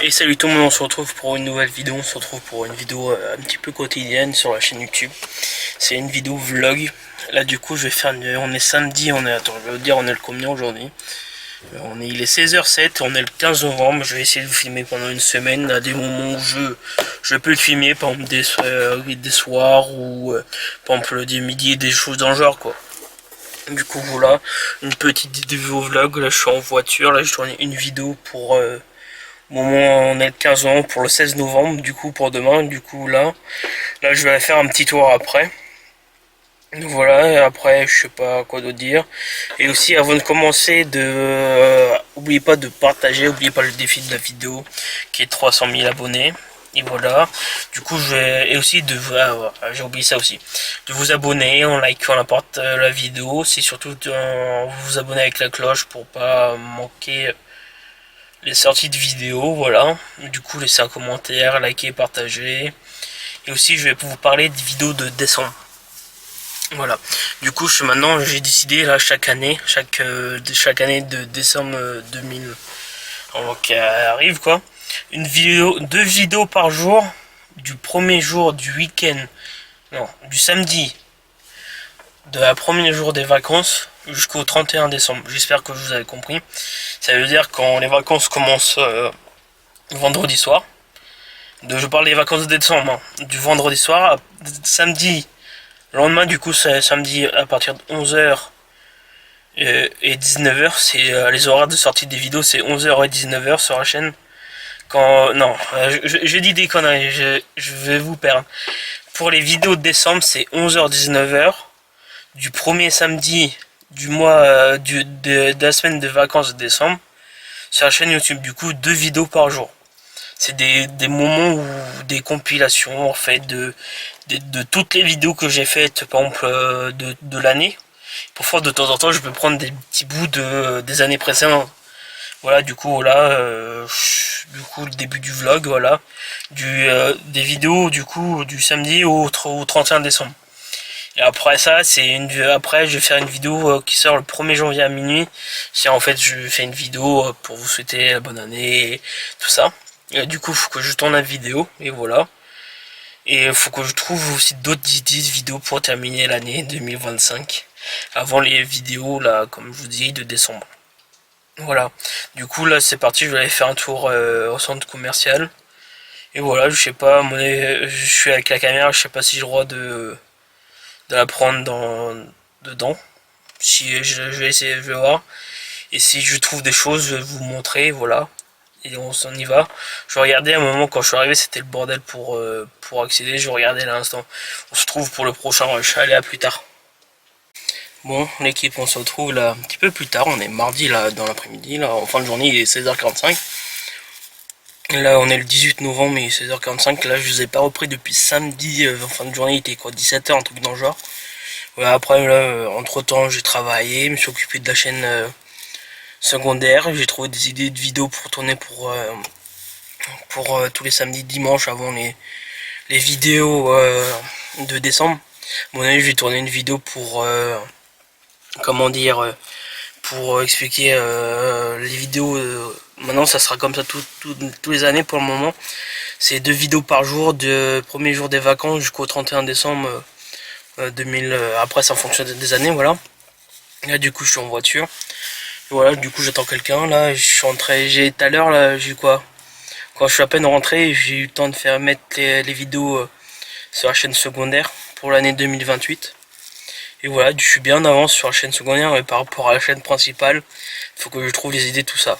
Et salut tout le monde, on se retrouve pour une nouvelle vidéo, on se retrouve pour une vidéo un petit peu quotidienne sur la chaîne YouTube. C'est une vidéo vlog. Là du coup je vais faire on est samedi, attends, je vais vous dire on est le combien aujourd'hui. Il est 16h07, on est le 15 novembre, je vais essayer de vous filmer pendant une semaine, à des moments où je peux le filmer, par exemple des soirs ou par exemple des midis, des choses dans le genre quoi. Du coup voilà, une petite vidéo vlog, là je suis en voiture, là je tourne une vidéo pour au moment où on est le 15 novembre pour le 16 novembre, du coup pour demain, du coup là je vais faire un petit tour après. Donc voilà, et après je sais pas quoi d'autre dire. Et aussi avant de commencer, oubliez pas de partager, oubliez pas le défi de la vidéo qui est 300 000 abonnés. Et voilà, du coup et aussi j'ai oublié ça aussi, de vous abonner en likant la vidéo, c'est surtout de vous abonner avec la cloche pour pas manquer les sorties de vidéos, voilà. Du coup laissez un commentaire, likez, partagez. Et aussi je vais vous parler des vidéos de décembre. Voilà. Du coup maintenant j'ai décidé là chaque année de décembre 2000 qui arrive quoi, deux vidéos par jour du premier jour du week-end, non, du samedi de la premier jour des vacances jusqu'au 31 décembre. J'espère que vous avez compris. Ça veut dire quand les vacances commencent vendredi soir. Je parle des vacances de décembre, hein. Du vendredi soir, samedi, le lendemain du coup c'est samedi à partir de 11h et 19h, c'est les horaires de sortie des vidéos, c'est 11h et 19h sur la chaîne. Non, je dis des conneries, je vais vous perdre. Pour les vidéos de décembre, c'est 11h 19h du premier samedi du mois de la semaine de vacances de décembre sur la chaîne YouTube. Du coup, 2 vidéos par jour. C'est des moments où des compilations en fait de toutes les vidéos que j'ai faites par exemple de l'année. Parfois de temps en temps je peux prendre des petits bouts des années précédentes. Voilà, du coup là le début du vlog, voilà, des vidéos du coup du samedi au 31 décembre. Et après ça, après je vais faire une vidéo qui sort le 1er janvier à minuit. C'est en fait je fais une vidéo pour vous souhaiter la bonne année et tout ça. Et du coup, il faut que je tourne la vidéo et voilà. Et il faut que je trouve aussi d'autres idées de vidéos pour terminer l'année 2025 avant les vidéos là, comme je vous dis, de décembre. Voilà. Du coup là c'est parti, je vais aller faire un tour au centre commercial. Et voilà, je sais pas, je suis avec la caméra, je sais pas si j'ai le droit de la prendre dedans. Si je vais essayer, je vais voir. Et si je trouve des choses, je vais vous montrer, voilà. Et on s'en y va. Je regardais à un moment quand je suis arrivé, c'était le bordel pour accéder. Je regardais à l'instant. On se trouve pour le prochain rush. Allez, à plus tard. Bon, l'équipe, on se retrouve là un petit peu plus tard. On est mardi là dans l'après-midi. Là, en fin de journée, il est 16h45. Là, on est le 18 novembre, il est 16h45. Là, je vous ai pas repris depuis samedi. En fin de journée, il était quoi, 17h, un truc dans le genre. Voilà, après, là, entre temps, j'ai travaillé, je me suis occupé de la chaîne secondaire. J'ai trouvé des idées de vidéos pour tourner pour tous les samedis, dimanches avant les vidéos de décembre. À mon avis, je vais tourner une vidéo pour comment dire, pour expliquer les vidéos. Maintenant, ça sera comme ça tous les années pour le moment. C'est 2 vidéos par jour, de premier jour des vacances jusqu'au 31 décembre 2000. Après, ça fonctionne des années, voilà. Là, du coup, je suis en voiture. Voilà, du coup, j'attends quelqu'un. Là, je suis rentré. Tout à l'heure, là, j'ai quoi? Quand je suis à peine rentré, j'ai eu le temps de mettre les vidéos sur la chaîne secondaire pour l'année 2028. Et voilà, je suis bien en avance sur la chaîne secondaire, mais par rapport à la chaîne principale, il faut que je trouve les idées, tout ça.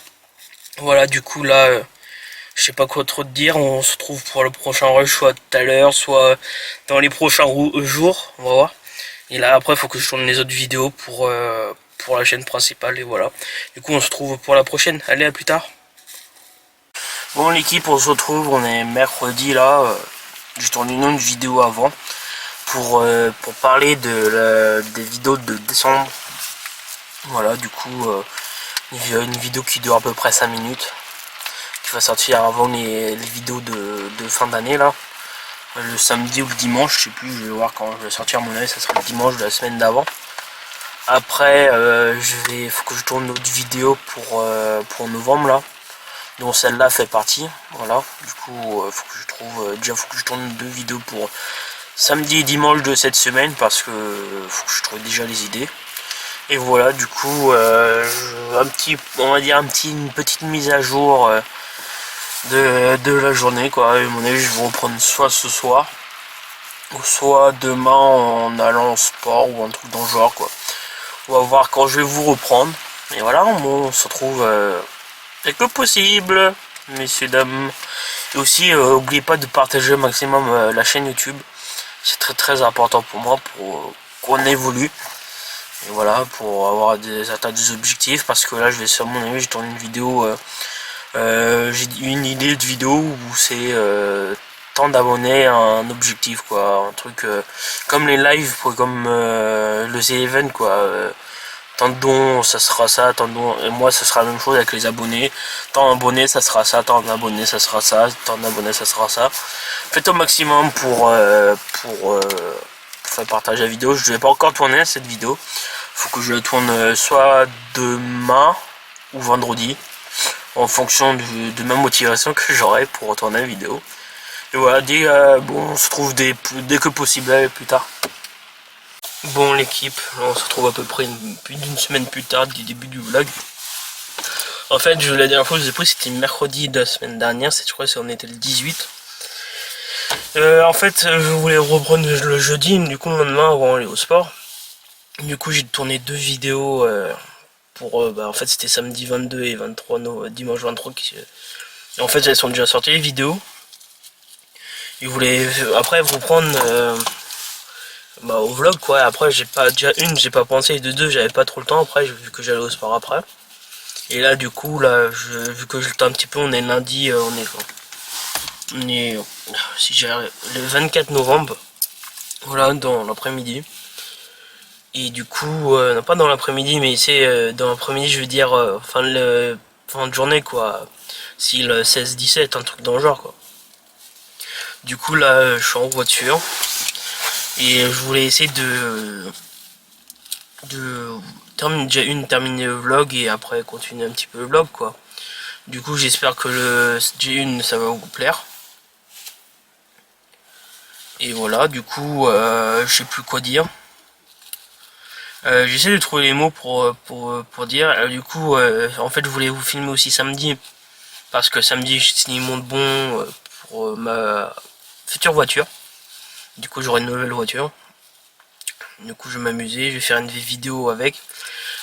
Voilà, du coup là, je sais pas quoi trop te dire, on se retrouve pour le prochain rush, soit tout à l'heure, soit dans les prochains jours, on va voir. Et là après, il faut que je tourne les autres vidéos pour la chaîne principale, et voilà. Du coup, on se retrouve pour la prochaine. Allez, à plus tard. Bon l'équipe, on se retrouve, on est mercredi là, je tourne une autre vidéo avant pour parler des vidéos de décembre. Voilà, du coup, une vidéo qui dure à peu près 5 minutes, qui va sortir avant les vidéos de fin d'année là, le samedi ou le dimanche, je sais plus, je vais voir quand je vais sortir, à mon avis ça sera le dimanche de la semaine d'avant. Après, faut que je tourne une autre vidéo pour novembre là. dont celle-là fait partie. Voilà, du coup, faut que je trouve, déjà faut que je tourne 2 vidéos pour samedi et dimanche de cette semaine, parce que faut que je trouve déjà les idées. Et voilà, du coup, on va dire une petite mise à jour de la journée, quoi. À mon avis, je vais reprendre soit ce soir, ou soit demain en allant au sport ou un truc dans le genre, quoi. On va voir quand je vais vous reprendre. Et voilà, on se retrouve dès que possible, messieurs, dames. Et aussi, n'oubliez pas de partager au maximum la chaîne YouTube. C'est très très important pour moi, pour qu'on évolue. Et voilà, pour avoir atteindre des objectifs. Parce que là, je vais sur mon avis, je tourne une vidéo. J'ai une idée de vidéo où c'est tant d'abonnés, un objectif, quoi. Un truc comme les lives, comme le Z-Event, quoi. Tant de dons, ça sera ça, tant de dons, et moi ça sera la même chose avec les abonnés. Tant d'abonnés, ça sera ça, tant d'abonnés, ça sera ça, tant d'abonnés, ça sera ça. Faites au maximum pour faire partager la vidéo. Je ne vais pas encore tourner cette vidéo. Faut que je la tourne soit demain ou vendredi, en fonction de ma motivation que j'aurai pour tourner la vidéo. Et voilà, bon, on se retrouve dès que possible plus tard. Bon l'équipe, on se retrouve à peu près plus d'une semaine plus tard du début du vlog. En fait, la dernière fois que je vous ai pris, c'était mercredi de la semaine dernière, je crois qu'on était le 18. En fait, je voulais reprendre le jeudi, du coup le lendemain avant d'aller au sport. Du coup j'ai tourné 2 vidéos en fait c'était samedi 22 et 23, dimanche 23. En fait elles sont déjà sorties les vidéos. Je voulais après vous prendre au vlog, quoi. Après j'ai pas pensé, de 2 j'avais pas trop le temps, après vu que j'allais au sport après. Et là du coup là vu que je le temps un petit peu, on est lundi, si j'ai le 24 novembre, voilà, dans l'après-midi. Et du coup non, pas dans l'après-midi, mais c'est dans l'après-midi, je veux dire fin de journée, quoi. Si le 16-17, un truc dans le genre, quoi. Du coup là je suis en voiture et je voulais essayer de terminer le vlog et après continuer un petit peu le vlog, quoi. Du coup j'espère que le J1 ça va vous plaire. Et voilà, du coup je sais plus quoi dire. J'essaie de trouver les mots pour dire. Du coup en fait je voulais vous filmer aussi samedi, parce que samedi je signe mon bon pour ma future voiture. Du coup j'aurai une nouvelle voiture. Du coup je vais m'amuser, je vais faire une vidéo avec.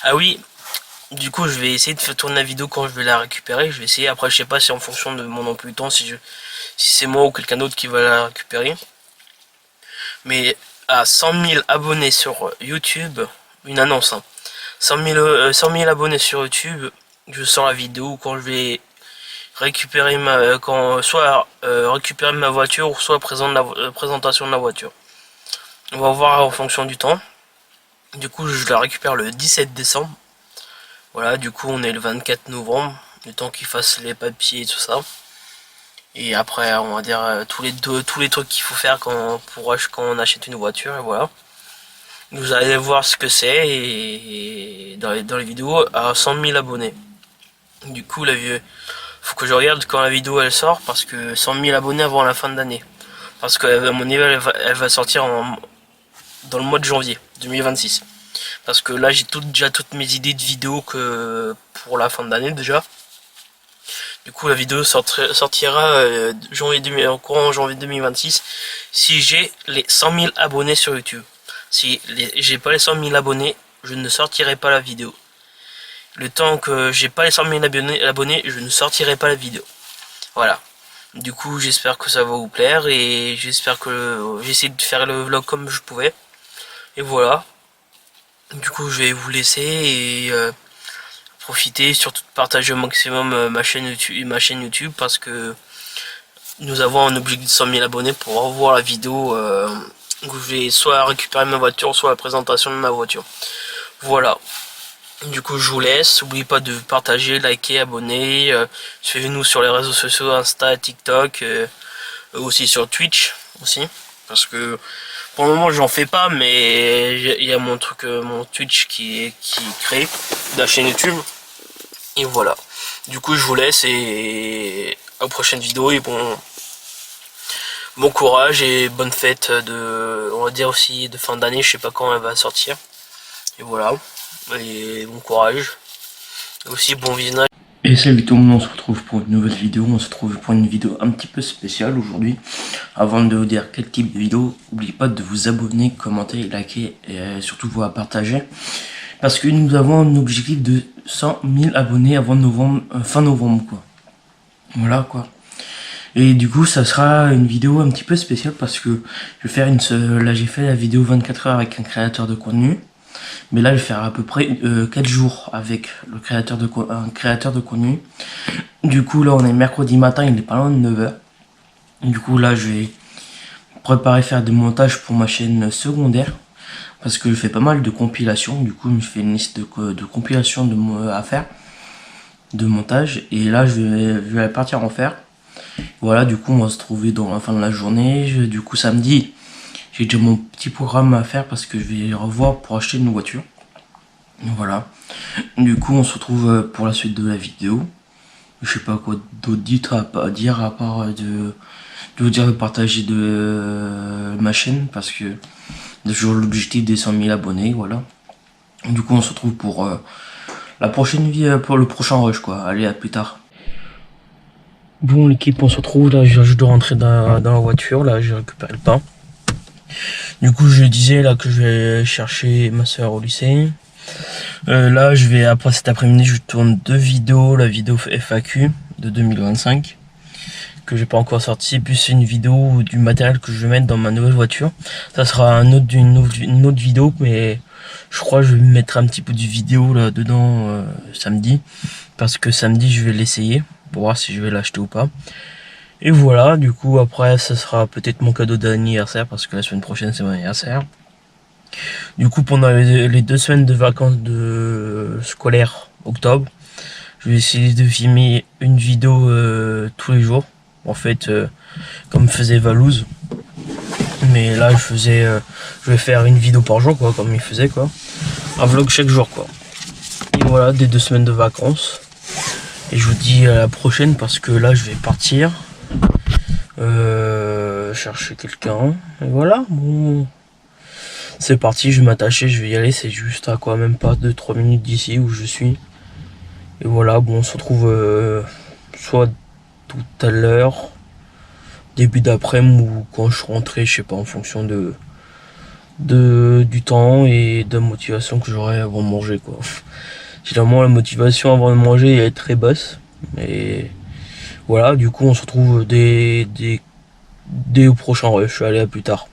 Ah oui, du coup je vais essayer de faire tourner la vidéo quand je vais la récupérer. Je vais essayer, après je sais pas si en fonction de mon emploi du temps, si c'est moi ou quelqu'un d'autre qui va la récupérer. Mais à 100 000 abonnés sur YouTube, une annonce, hein. 100 000 abonnés sur YouTube, je sors la vidéo quand je vais récupérer soit récupérer ma voiture, ou soit présentation de la voiture. On va voir en fonction du temps. Du coup je la récupère le 17 décembre. Voilà, du coup on est le 24 novembre, le temps qu'ils fassent les papiers et tout ça. Et après on va dire tous les trucs qu'il faut faire quand on achète une voiture, et voilà. Vous allez voir ce que c'est, et dans les vidéos à 100 000 abonnés. Du coup faut que je regarde quand la vidéo elle sort, parce que 100 000 abonnés avant la fin de l'année. Parce que à mon niveau elle va sortir dans le mois de janvier 2026. Parce que là j'ai déjà toutes mes idées de vidéos pour la fin de l'année déjà. Du coup la vidéo sortira en courant janvier 2026 si j'ai les 100 000 abonnés sur YouTube. Si j'ai pas les 100 000 abonnés, je ne sortirai pas la vidéo. Le temps que j'ai pas les 100 000 abonnés, je ne sortirai pas la vidéo. Voilà. Du coup j'espère que ça va vous plaire, et j'espère que j'essaie de faire le vlog comme je pouvais. Et voilà. Du coup je vais vous laisser et profiter, surtout de partager au maximum ma chaîne YouTube, parce que nous avons un objectif de 100 000 abonnés pour revoir la vidéo où je vais soit récupérer ma voiture, soit la présentation de ma voiture. Voilà. Du coup je vous laisse, n'oubliez pas de partager, liker, abonner, suivez-nous sur les réseaux sociaux, Insta, TikTok, aussi sur Twitch aussi, parce que pour le moment j'en fais pas, mais il y a mon Twitch qui est créé, de la chaîne YouTube. Et voilà. Du coup, je vous laisse et à la prochaine vidéo. Et bon courage et bonne fête on va dire aussi de fin d'année. Je sais pas quand elle va sortir. Et voilà. Et bon courage. Et aussi bon visionnage. Et salut tout le monde, on se retrouve pour une nouvelle vidéo. On se retrouve pour une vidéo un petit peu spéciale aujourd'hui. Avant de vous dire quel type de vidéo, n'oubliez pas de vous abonner, commenter, liker et surtout vous partager. Parce que nous avons un objectif de 100 000 abonnés avant novembre, fin novembre quoi. Voilà quoi. Et du coup ça sera une vidéo un petit peu spéciale parce que je vais faire là j'ai fait la vidéo 24 heures avec un créateur de contenu. Mais là je vais faire à peu près 4 jours avec un créateur de contenu. Du coup là on est mercredi matin, il est pas loin de 9 h. Du coup là je vais préparer faire des montages pour ma chaîne secondaire. Parce que je fais pas mal de compilations, du coup je fais une liste de compilations à faire, de montage, et là je vais partir en faire. Voilà, du coup on va se trouver dans la fin de la journée. Du coup samedi, j'ai déjà mon petit programme à faire parce que je vais revoir pour acheter une voiture. Voilà, du coup on se retrouve pour la suite de la vidéo. Je sais pas quoi d'autre dire à part de vous dire de partager ma chaîne parce que toujours l'objectif des 100 000 abonnés, voilà. Du coup on se retrouve pour la prochaine vidéo, pour le prochain rush quoi. Allez, à plus tard. Bon l'équipe, on se retrouve là, je dois rentrer dans la voiture, là j'ai récupéré le pain. Du coup je disais là que je vais chercher ma soeur au lycée. Là je vais, après cet après-midi je tourne 2 vidéos, la vidéo FAQ de 2025 que j'ai pas encore sorti, plus une vidéo du matériel que je vais mettre dans ma nouvelle voiture. Ça sera une autre vidéo, mais je crois que je vais mettre un petit peu de vidéo là dedans samedi, parce que samedi je vais l'essayer pour voir si je vais l'acheter ou pas. Et voilà, du coup après ça sera peut-être mon cadeau d'anniversaire parce que la semaine prochaine c'est mon anniversaire. Du coup pendant les 2 semaines de vacances scolaires octobre, je vais essayer de filmer une vidéo tous les jours. En fait, comme faisait Valouz. Mais là, je vais faire une vidéo par jour, quoi, comme il faisait, quoi. Un vlog chaque jour, quoi. Et voilà, des 2 semaines de vacances. Et je vous dis à la prochaine parce que là, je vais partir chercher quelqu'un. Et voilà, bon. C'est parti, je vais m'attacher, je vais y aller. C'est juste à quoi, même pas 2-3 minutes d'ici où je suis. Et voilà, bon, on se retrouve soit tout à l'heure, début d'après-midi ou quand je suis rentré, je sais pas, en fonction du temps et de la motivation que j'aurai avant de manger, quoi. Généralement la motivation avant de manger est très basse, mais voilà, du coup on se retrouve dès au prochain rush. Allez, à plus tard.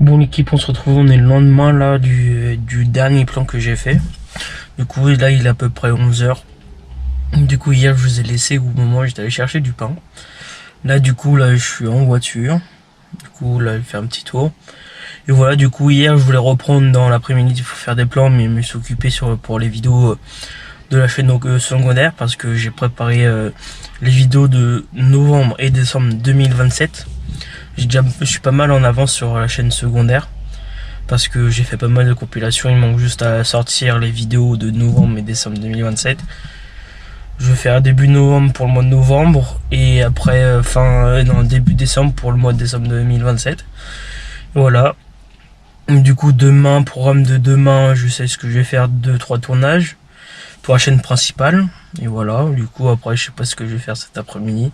Bon l'équipe, on se retrouve, on est le lendemain là du dernier plan que j'ai fait. Du coup là il est à peu près 11 h. Du coup hier je vous ai laissé au moment où j'étais allé chercher du pain. Là du coup là je suis en voiture. Du coup là je fais un petit tour. Et voilà, du coup hier je voulais reprendre dans l'après-midi pour faire des plans, mais je me suis occupé pour les vidéos de la chaîne secondaire parce que j'ai préparé les vidéos de novembre et décembre 2027. Je suis pas mal en avance sur la chaîne secondaire parce que j'ai fait pas mal de compilations. Il manque juste à sortir les vidéos de novembre et décembre 2027. Je vais faire début novembre pour le mois de novembre et après début décembre pour le mois de décembre 2027. Voilà. Du coup programme de demain, je sais ce que je vais faire, 2-3 tournages pour la chaîne principale. Et voilà, du coup après je sais pas ce que je vais faire cet après-midi.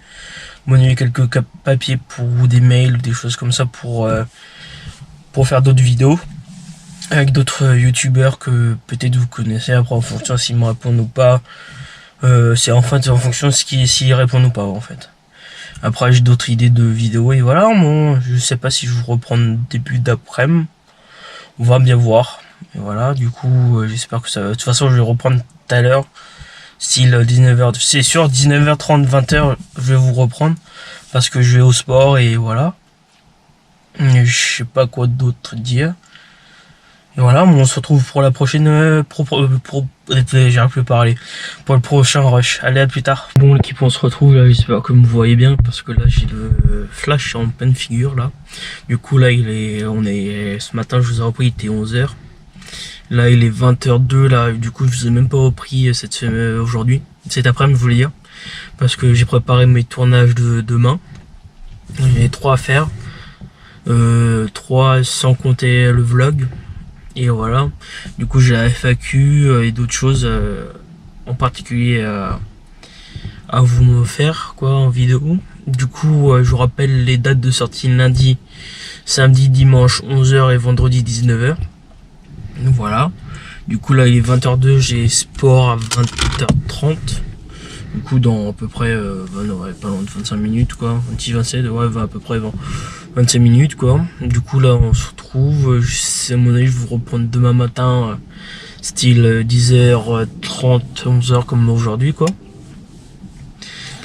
Monnayer quelques papiers ou des mails ou des choses comme ça pour faire d'autres vidéos avec d'autres youtubeurs que peut-être vous connaissez. Après en fonction s'ils me répondent ou pas, c'est en fonction de s'ils répondent ou pas en fait. Après j'ai d'autres idées de vidéos et voilà, bon, je sais pas si je vous reprends début d'après-midi. On va bien voir. Et voilà, du coup j'espère que ça va. De toute façon je vais reprendre tout à l'heure. Style 19h, c'est sûr 19h30, 20h je vais vous reprendre. Parce que je vais au sport et voilà. Je sais pas quoi d'autre dire. Et voilà, on se retrouve pour la prochaine j'arrive plus à parler. Pour le prochain rush. Allez, à plus tard. Bon l'équipe, on se retrouve là, j'espère que vous voyez bien parce que là j'ai le flash en pleine figure là. Du coup là ce matin je vous ai repris, il était 11 h. Là il est 20h02 là, du coup je vous ai même pas repris aujourd'hui, cet après-midi je voulais dire, parce que j'ai préparé mes tournages de demain. J'ai 3 à faire, 3 sans compter le vlog, et voilà. Du coup j'ai la FAQ et d'autres choses en particulier à vous me faire quoi en vidéo. Du coup je vous rappelle les dates de sortie: lundi, samedi, dimanche 11h et vendredi 19h. Voilà. Du coup là il est 20h02, j'ai sport à 20h30. Du coup dans à peu près pas loin de 25 minutes quoi, 26-27, ouais, à peu près 25 minutes quoi. Du coup là on se retrouve, à mon avis je vais vous reprendre demain matin, style 10h30, 11h comme aujourd'hui quoi.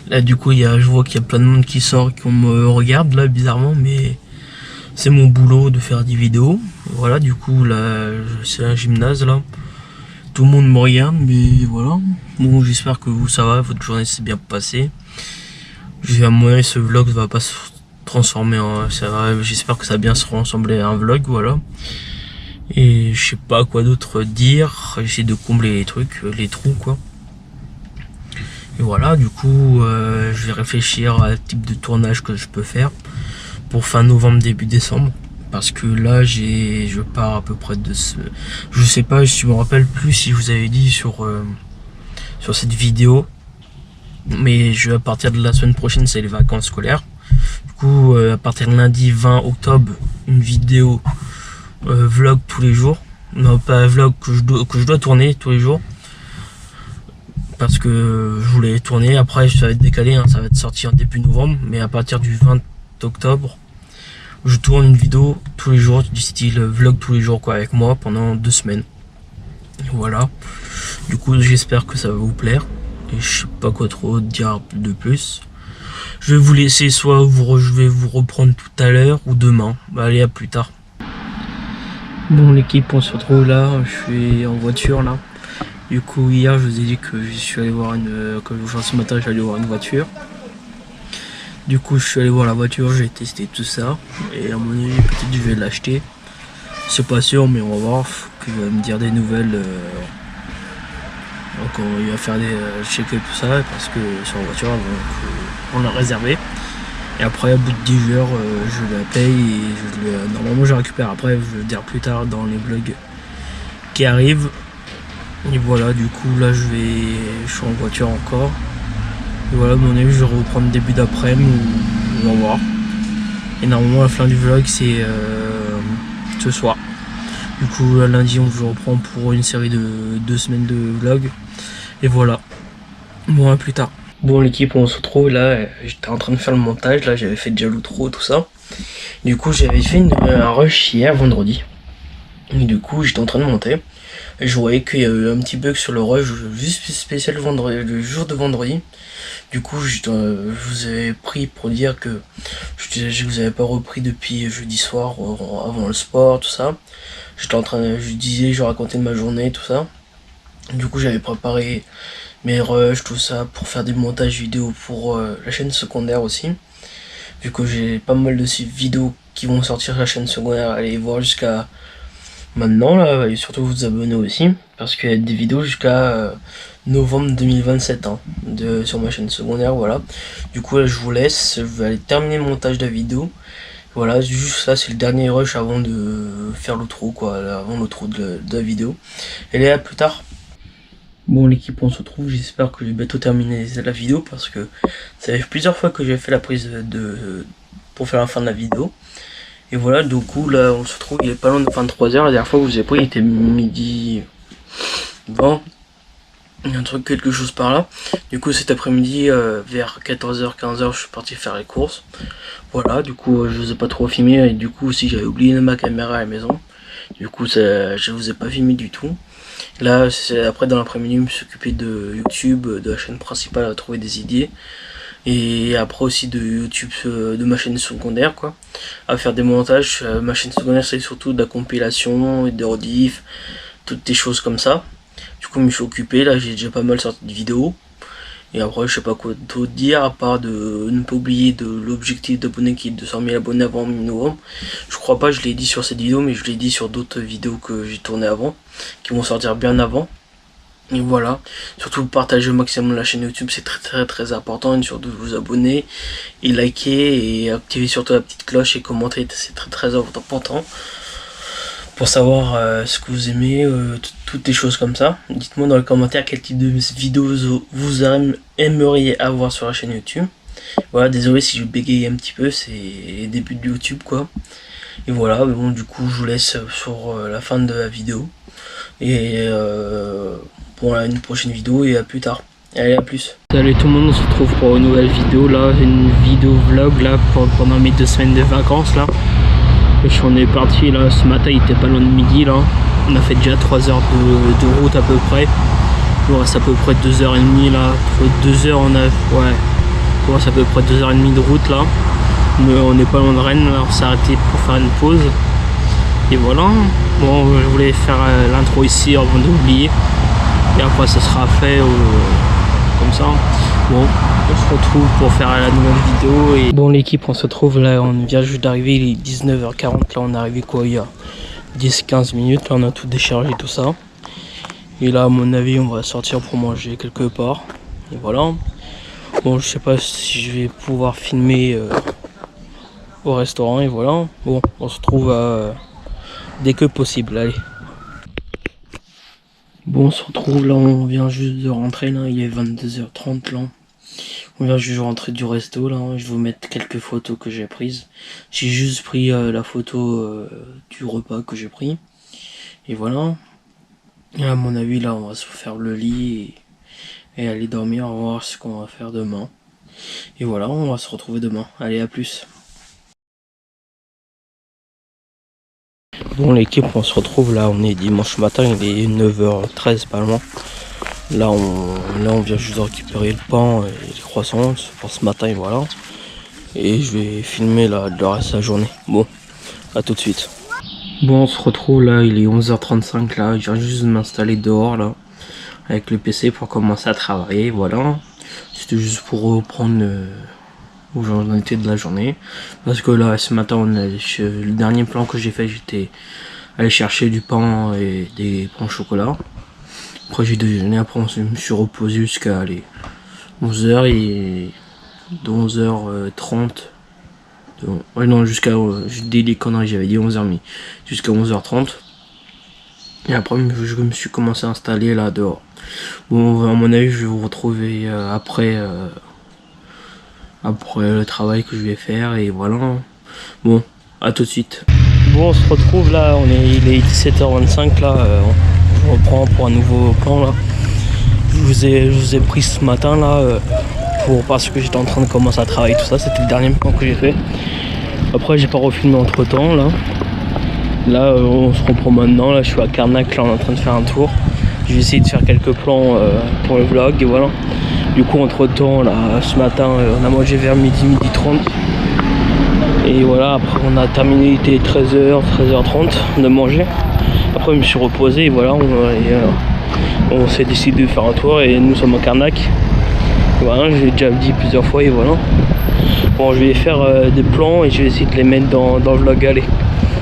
Là du coup je vois qu'il y a plein de monde qui sort et qu'on me regarde là bizarrement, mais c'est mon boulot de faire des vidéos. Voilà, du coup là c'est un gymnase là. Tout le monde me regarde, mais voilà. Bon, j'espère que vous ça va, votre journée s'est bien passée. À mon avis ce vlog va pas se transformer en... J'espère que ça va bien se ressembler à un vlog, voilà. Et je sais pas quoi d'autre dire. J'essaie de combler les trucs, les trous quoi. Et voilà, du coup je vais réfléchir à type de tournage que je peux faire pour fin novembre, début décembre. Parce que là je pars à peu près de ce... Je sais pas, je me rappelle plus si je vous avais dit sur cette vidéo. Mais à partir de la semaine prochaine c'est les vacances scolaires. Du coup à partir de lundi 20 octobre, une vidéo vlog tous les jours. Non, pas vlog que je dois tourner tous les jours. Parce que je voulais tourner, après ça va être décalé, hein, ça va être sorti en début novembre. Mais à partir du 20 octobre, je tourne une vidéo tous les jours, du style vlog tous les jours quoi, avec moi pendant 2 semaines. Voilà. Du coup j'espère que ça va vous plaire. Et je sais pas quoi trop dire de plus. Je vais vous laisser, soit je vais vous reprendre tout à l'heure ou demain. Bah, allez, à plus tard. Bon l'équipe, on se retrouve là, je suis en voiture là. Du coup hier je vous ai dit que je suis allé voir ce matin j'allais voir une voiture. Du coup je suis allé voir la voiture, j'ai testé tout ça. Et à mon avis peut-être je vais l'acheter. C'est pas sûr mais on va voir, faut qu'il va me dire des nouvelles. Donc il va faire des checker tout ça parce que sur la voiture on l'a réservé. Et après au bout de 10 heures je la paye et normalement je récupère après, je vais le dire plus tard dans les vlogs qui arrivent. Et voilà, du coup là je suis en voiture encore. Et voilà, mon avis je vais reprendre début d'après-midi ou on va voir. Et normalement la fin du vlog c'est ce soir. Du coup lundi je reprends pour une série de 2 semaines de vlog. Et voilà. Bon, à plus tard. Bon l'équipe, on se retrouve là, j'étais en train de faire le montage, là j'avais fait déjà l'outro, tout ça. Du coup j'avais fait un rush hier, vendredi. Et du coup j'étais en train de monter. Et je voyais qu'il y a eu un petit bug sur le rush, juste spécial vendredi, le jour de vendredi. Du coup je vous avais pris pour dire que je vous avais pas repris depuis jeudi soir, avant le sport, tout ça. Je racontais de ma journée, tout ça. Du coup j'avais préparé mes rushs, tout ça, pour faire des montages vidéo pour la chaîne secondaire aussi. Vu que j'ai pas mal de vidéos qui vont sortir sur la chaîne secondaire, allez voir jusqu'à maintenant là, et surtout vous abonner aussi, parce qu'il y a des vidéos jusqu'à novembre 2027 hein, sur ma chaîne secondaire, voilà. Du coup là je vous laisse, je vais aller terminer le montage de la vidéo. Voilà, juste ça c'est le dernier rush avant de faire l'outro quoi, avant l'outro de la vidéo. Et là, à plus tard. Bon l'équipe, on se retrouve, j'espère que j'ai bientôt terminé la vidéo parce que ça fait plusieurs fois que j'ai fait la prise pour faire la fin de la vidéo. Et voilà, du coup là on se retrouve, il est pas loin de 23h, la dernière fois que je vous ai pris il était midi 20, quelque chose par là. Du coup cet après-midi vers 14h, 15h je suis parti faire les courses. Voilà, du coup je vous ai pas trop filmé et du coup aussi j'avais oublié ma caméra à la maison. Du coup je vous ai pas filmé du tout. Là, c'est après dans l'après-midi, je me suis occupé de YouTube, de la chaîne principale, à trouver des idées. Et après aussi de YouTube, de ma chaîne secondaire, quoi. À faire des montages. Ma chaîne secondaire, c'est surtout de la compilation, des rediff, toutes des choses comme ça. Du coup, je me suis occupé. Là, j'ai déjà pas mal sorti de vidéos. Et après, je sais pas quoi d'autre dire, à part de ne pas oublier de l'objectif d'abonnés qui est de 200 000 abonnés avant mi-novembre. Je crois pas, je l'ai dit sur cette vidéo, mais je l'ai dit sur d'autres vidéos que j'ai tournées avant, qui vont sortir bien avant. Et voilà, surtout partagez au maximum la chaîne YouTube, c'est très important, et surtout vous abonner, et liker, et activer surtout la petite cloche, et commenter, c'est très important. Pour savoir ce que vous aimez, toutes les choses comme ça. Dites-moi dans les commentaires quel type de vidéos vous aimeriez avoir sur la chaîne YouTube. Voilà, désolé si je bégaye un petit peu, c'est les débuts de YouTube quoi. Et voilà, mais bon du coup je vous laisse sur la fin de la vidéo. Et pour une prochaine vidéo et à plus tard. Allez, à plus. Salut tout le monde, on se retrouve pour une nouvelle vidéo là, une vidéo vlog là pendant mes 2 semaines de vacances là. On est parti là, ce matin il était pas loin de midi là. On a fait déjà 3 heures de route à peu près. Il nous reste à peu près 2h30 là. 2 heures on a. Ouais. Il nous reste à peu près 2h30 de route là. Mais on n'est pas loin de Rennes là, on s'est arrêté pour faire une pause. Et voilà. Bon, je voulais faire l'intro ici avant d'oublier. Et après ça sera fait comme ça. Bon, on se retrouve pour faire la nouvelle vidéo. Et bon, l'équipe, on se retrouve là, on vient juste d'arriver, il est 19h40. Là, on est arrivé quoi, il y a 10-15 minutes. Là, on a tout déchargé, tout ça. Et là, à mon avis, on va sortir pour manger quelque part. Et voilà. Bon, je sais pas si je vais pouvoir filmer au restaurant. Et voilà. Bon, on se retrouve dès que possible. Allez. Bon, on se retrouve là, on vient juste de rentrer là, il est 22h30 là. On vient juste de rentrer du resto là, je vais vous mettre quelques photos que j'ai prises. J'ai juste pris la photo du repas que j'ai pris. Et voilà. Et à mon avis là, on va se faire le lit et aller dormir, on va voir ce qu'on va faire demain. Et voilà, on va se retrouver demain. Allez, à plus. Bon l'équipe, on se retrouve là, on est dimanche matin, il est 9h13 pas loin. Là on vient juste de récupérer le pain et les croissants pour ce matin et voilà. Et je vais filmer là le reste de la journée. Bon, à tout de suite. Bon, on se retrouve là, il est 11h35 là, je viens juste de m'installer dehors là, avec le PC pour commencer à travailler, voilà. C'était juste pour reprendre où j'en étais de la journée. Parce que là, ce matin, le dernier plan que j'ai fait, j'étais allé chercher du pain et des pains au chocolat. Après, j'ai déjeuné, après, je me suis reposé jusqu'à 11h et de 11h30. Ouais, non, jusqu'à. Je dis des conneries, j'avais dit 11h30. Jusqu'à 11h30. Et après, je me suis commencé à installer là dehors. Bon, à mon avis, je vais vous retrouver après le travail que je vais faire et voilà. Bon, à tout de suite. Bon, on se retrouve là, il est 17h25 là, je reprends pour un nouveau plan là. Je vous ai pris ce matin là parce que j'étais en train de commencer à travailler tout ça, c'était le dernier plan que j'ai fait. Après j'ai pas refilmé entre temps là. Là on se reprend maintenant, là je suis à Carnac, là on est en train de faire un tour. Je vais essayer de faire quelques plans pour le vlog et voilà. Du coup entre temps là ce matin on a mangé vers midi 30. Et voilà, après on a terminé, il était 13h30 de manger. Après je me suis reposé et voilà, on s'est décidé de faire un tour et nous sommes à Carnac. Voilà, j'ai déjà dit plusieurs fois et voilà. Bon, je vais faire des plans et je vais essayer de les mettre dans le vlog. Allez,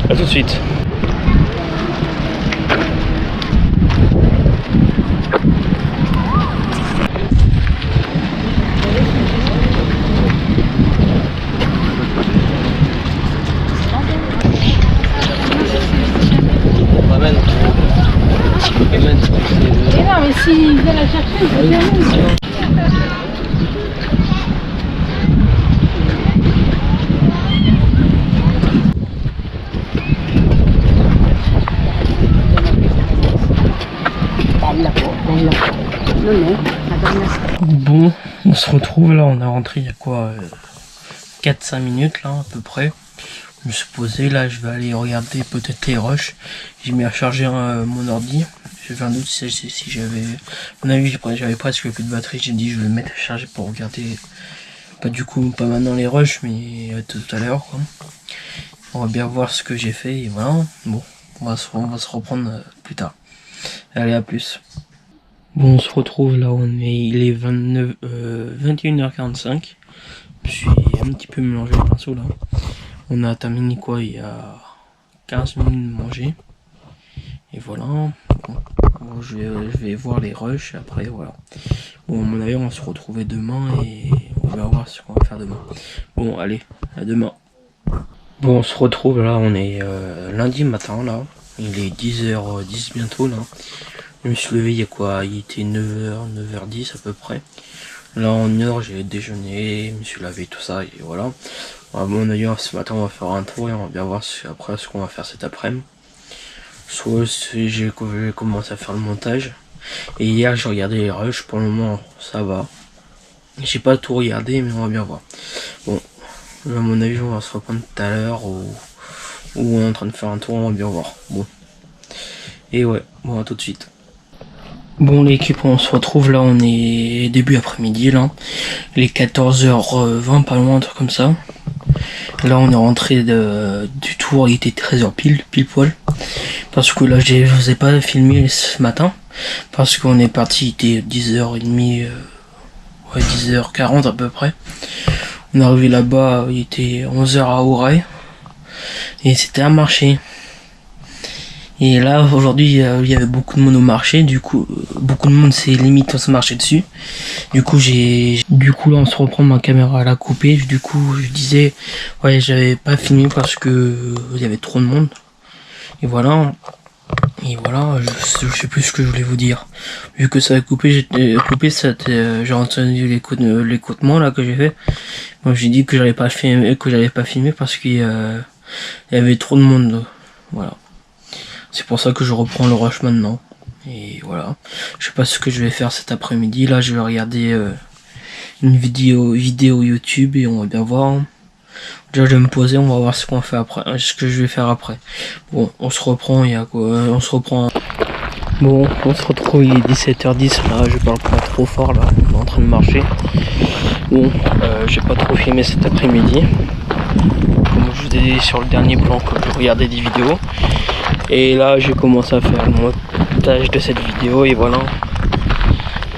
à tout de suite. Et non, mais s'ils viennent la chercher, ils vont bien. Bon, on se retrouve là, on est rentré il y a quoi 4-5 minutes là à peu près. Je me suis posé là, je vais aller regarder peut-être les rushs. J'ai mis à charger mon ordi. J'avais un doute si j'avais... À mon avis j'avais presque plus de batterie, j'ai dit je vais le mettre à charger pour regarder. Pas du coup, pas maintenant les rushs, mais tout à l'heure quoi. On va bien voir ce que j'ai fait et voilà. Bon, on va se reprendre plus tard. Allez, à plus. Bon, on se retrouve là, il est 21h45. Je suis un petit peu mélangé le pinceau là. On a terminé quoi il y a 15 minutes de manger. Et voilà. Bon, je vais voir les rushs après, voilà. Bon, à mon avis, on va se retrouver demain et on va voir ce qu'on va faire demain. Bon, allez, à demain. Bon, on se retrouve là, on est lundi matin là. Il est 10h10 bientôt là. Je me suis levé il y a quoi? Il était 9h, 9h10 à peu près. Là en heure j'ai déjeuné, je me suis lavé tout ça et voilà. À mon avis ce matin on va faire un tour et on va bien voir après ce qu'on va faire cet après-midi. Soit j'ai commencé à faire le montage. Et hier j'ai regardé les rushs, pour le moment ça va. J'ai pas tout regardé mais on va bien voir. Bon, à mon avis on va se reprendre tout à l'heure ou on est en train de faire un tour, on va bien voir. Bon. Et ouais, bon à tout de suite. Bon l'équipe, on se retrouve là, on est début après-midi là. Il est 14h20, pas loin, un truc comme ça. Là on est rentré du tour, il était 13h pile poil. Parce que là je vous ai pas filmé ce matin. Parce qu'on est parti, il était 10h30, ouais 10h40 à peu près. On est arrivé là-bas, il était 11h à Auray. Et c'était un marché. Et là, aujourd'hui, il y avait beaucoup de monde au marché, du coup, beaucoup de monde s'est limite à se marcher dessus. Du coup, là, on se reprend, ma caméra à la couper. Du coup, je disais, ouais, j'avais pas filmé parce que il y avait trop de monde. Et voilà, je sais plus ce que je voulais vous dire. Vu que ça a coupé, j'ai entendu l'écoutement là que j'ai fait. Moi, j'ai dit que j'allais pas filmer parce qu'il y avait trop de monde. Voilà. C'est pour ça que je reprends le rush maintenant. Et voilà. Je sais pas ce que je vais faire cet après-midi. Là, je vais regarder une vidéo YouTube et on va bien voir. Déjà, je vais me poser, on va voir ce qu'on fait après, ce que je vais faire après. Bon, on se reprend, il y a quoi? On se reprend. Bon, on se retrouve, il est 17h10. Là, je parle pas trop fort, là. On est en train de marcher. Bon, j'ai pas trop filmé cet après-midi. Comme je vous ai dit sur le dernier plan que je regardais des vidéos. Et là j'ai commencé à faire le montage de cette vidéo et voilà.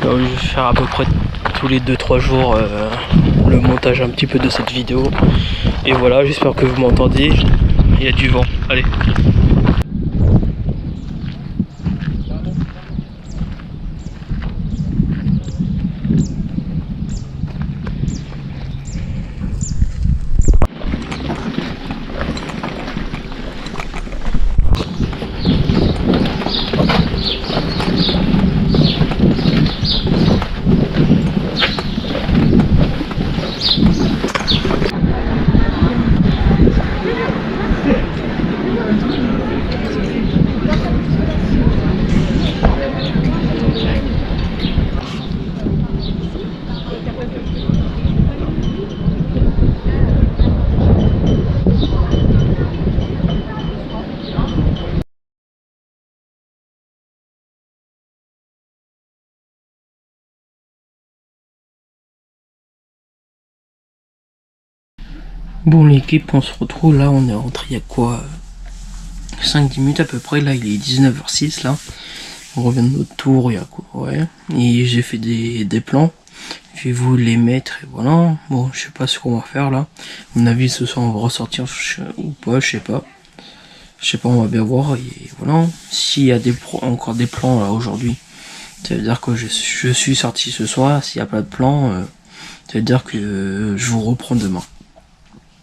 Je vais faire à peu près tous les 2-3 jours le montage un petit peu de cette vidéo. Et voilà, j'espère que vous m'entendez. Il y a du vent. Allez. Bon l'équipe, on se retrouve là, on est rentré il y a quoi 5-10 minutes à peu près, là il est 19h06 là. On revient de notre tour, il y a quoi, ouais. Et j'ai fait des plans. Je vais vous les mettre et voilà. Bon, je sais pas ce qu'on va faire là. À mon avis ce soir on va ressortir ou pas, je sais pas. Je sais pas, on va bien voir et voilà. S'il y a encore des plans là aujourd'hui, ça veut dire que je suis sorti ce soir. S'il n'y a pas de plan, ça veut dire que je vous reprends demain.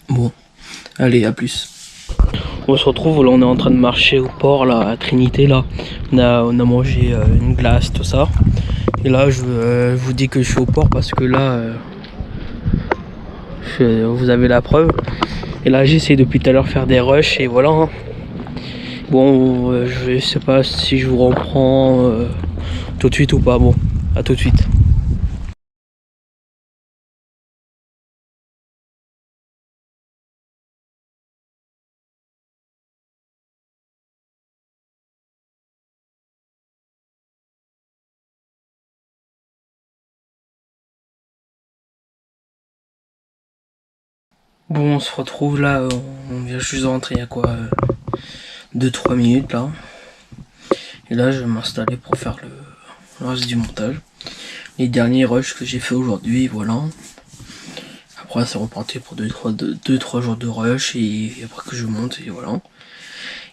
Bon, allez, à plus. On se retrouve, là on est en train de marcher au port là, à Trinité là. On a mangé une glace, tout ça. Et là je vous dis que je suis au port parce que là vous avez la preuve. Et là j'essaie depuis tout à l'heure faire des rushs et voilà. Hein. Bon, je sais pas si je vous reprends tout de suite ou pas. Bon, à tout de suite. Bon, on se retrouve là, on vient juste de rentrer il y a quoi 2-3 minutes là. Et là je vais m'installer pour faire le reste du montage. Les derniers rushs que j'ai fait aujourd'hui, voilà. Après c'est reparti pour 2-3 jours de rush et après que je monte et voilà.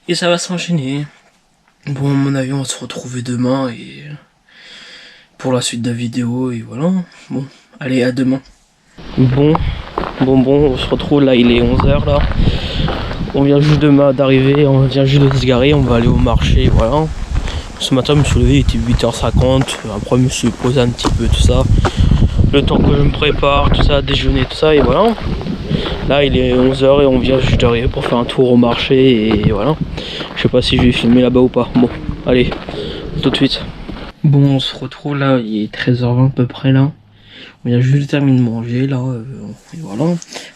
Et ça va s'enchaîner. Bon, à mon avis on va se retrouver demain et pour la suite de la vidéo et voilà. Bon, allez à demain. Bon, on se retrouve là, il est 11h là. On vient juste d'arriver, on vient juste de se garer, on va aller au marché, voilà. Ce matin je me suis levé, il était 8h50, après je me suis posé un petit peu tout ça. Le temps que je me prépare, tout ça, déjeuner, tout ça, et voilà. Là il est 11h et on vient juste d'arriver pour faire un tour au marché et voilà. Je sais pas si je vais filmer là-bas ou pas. Bon, allez, tout de suite. Bon, on se retrouve là, il est 13h20 à peu près là. On vient juste de terminer de manger là, et voilà.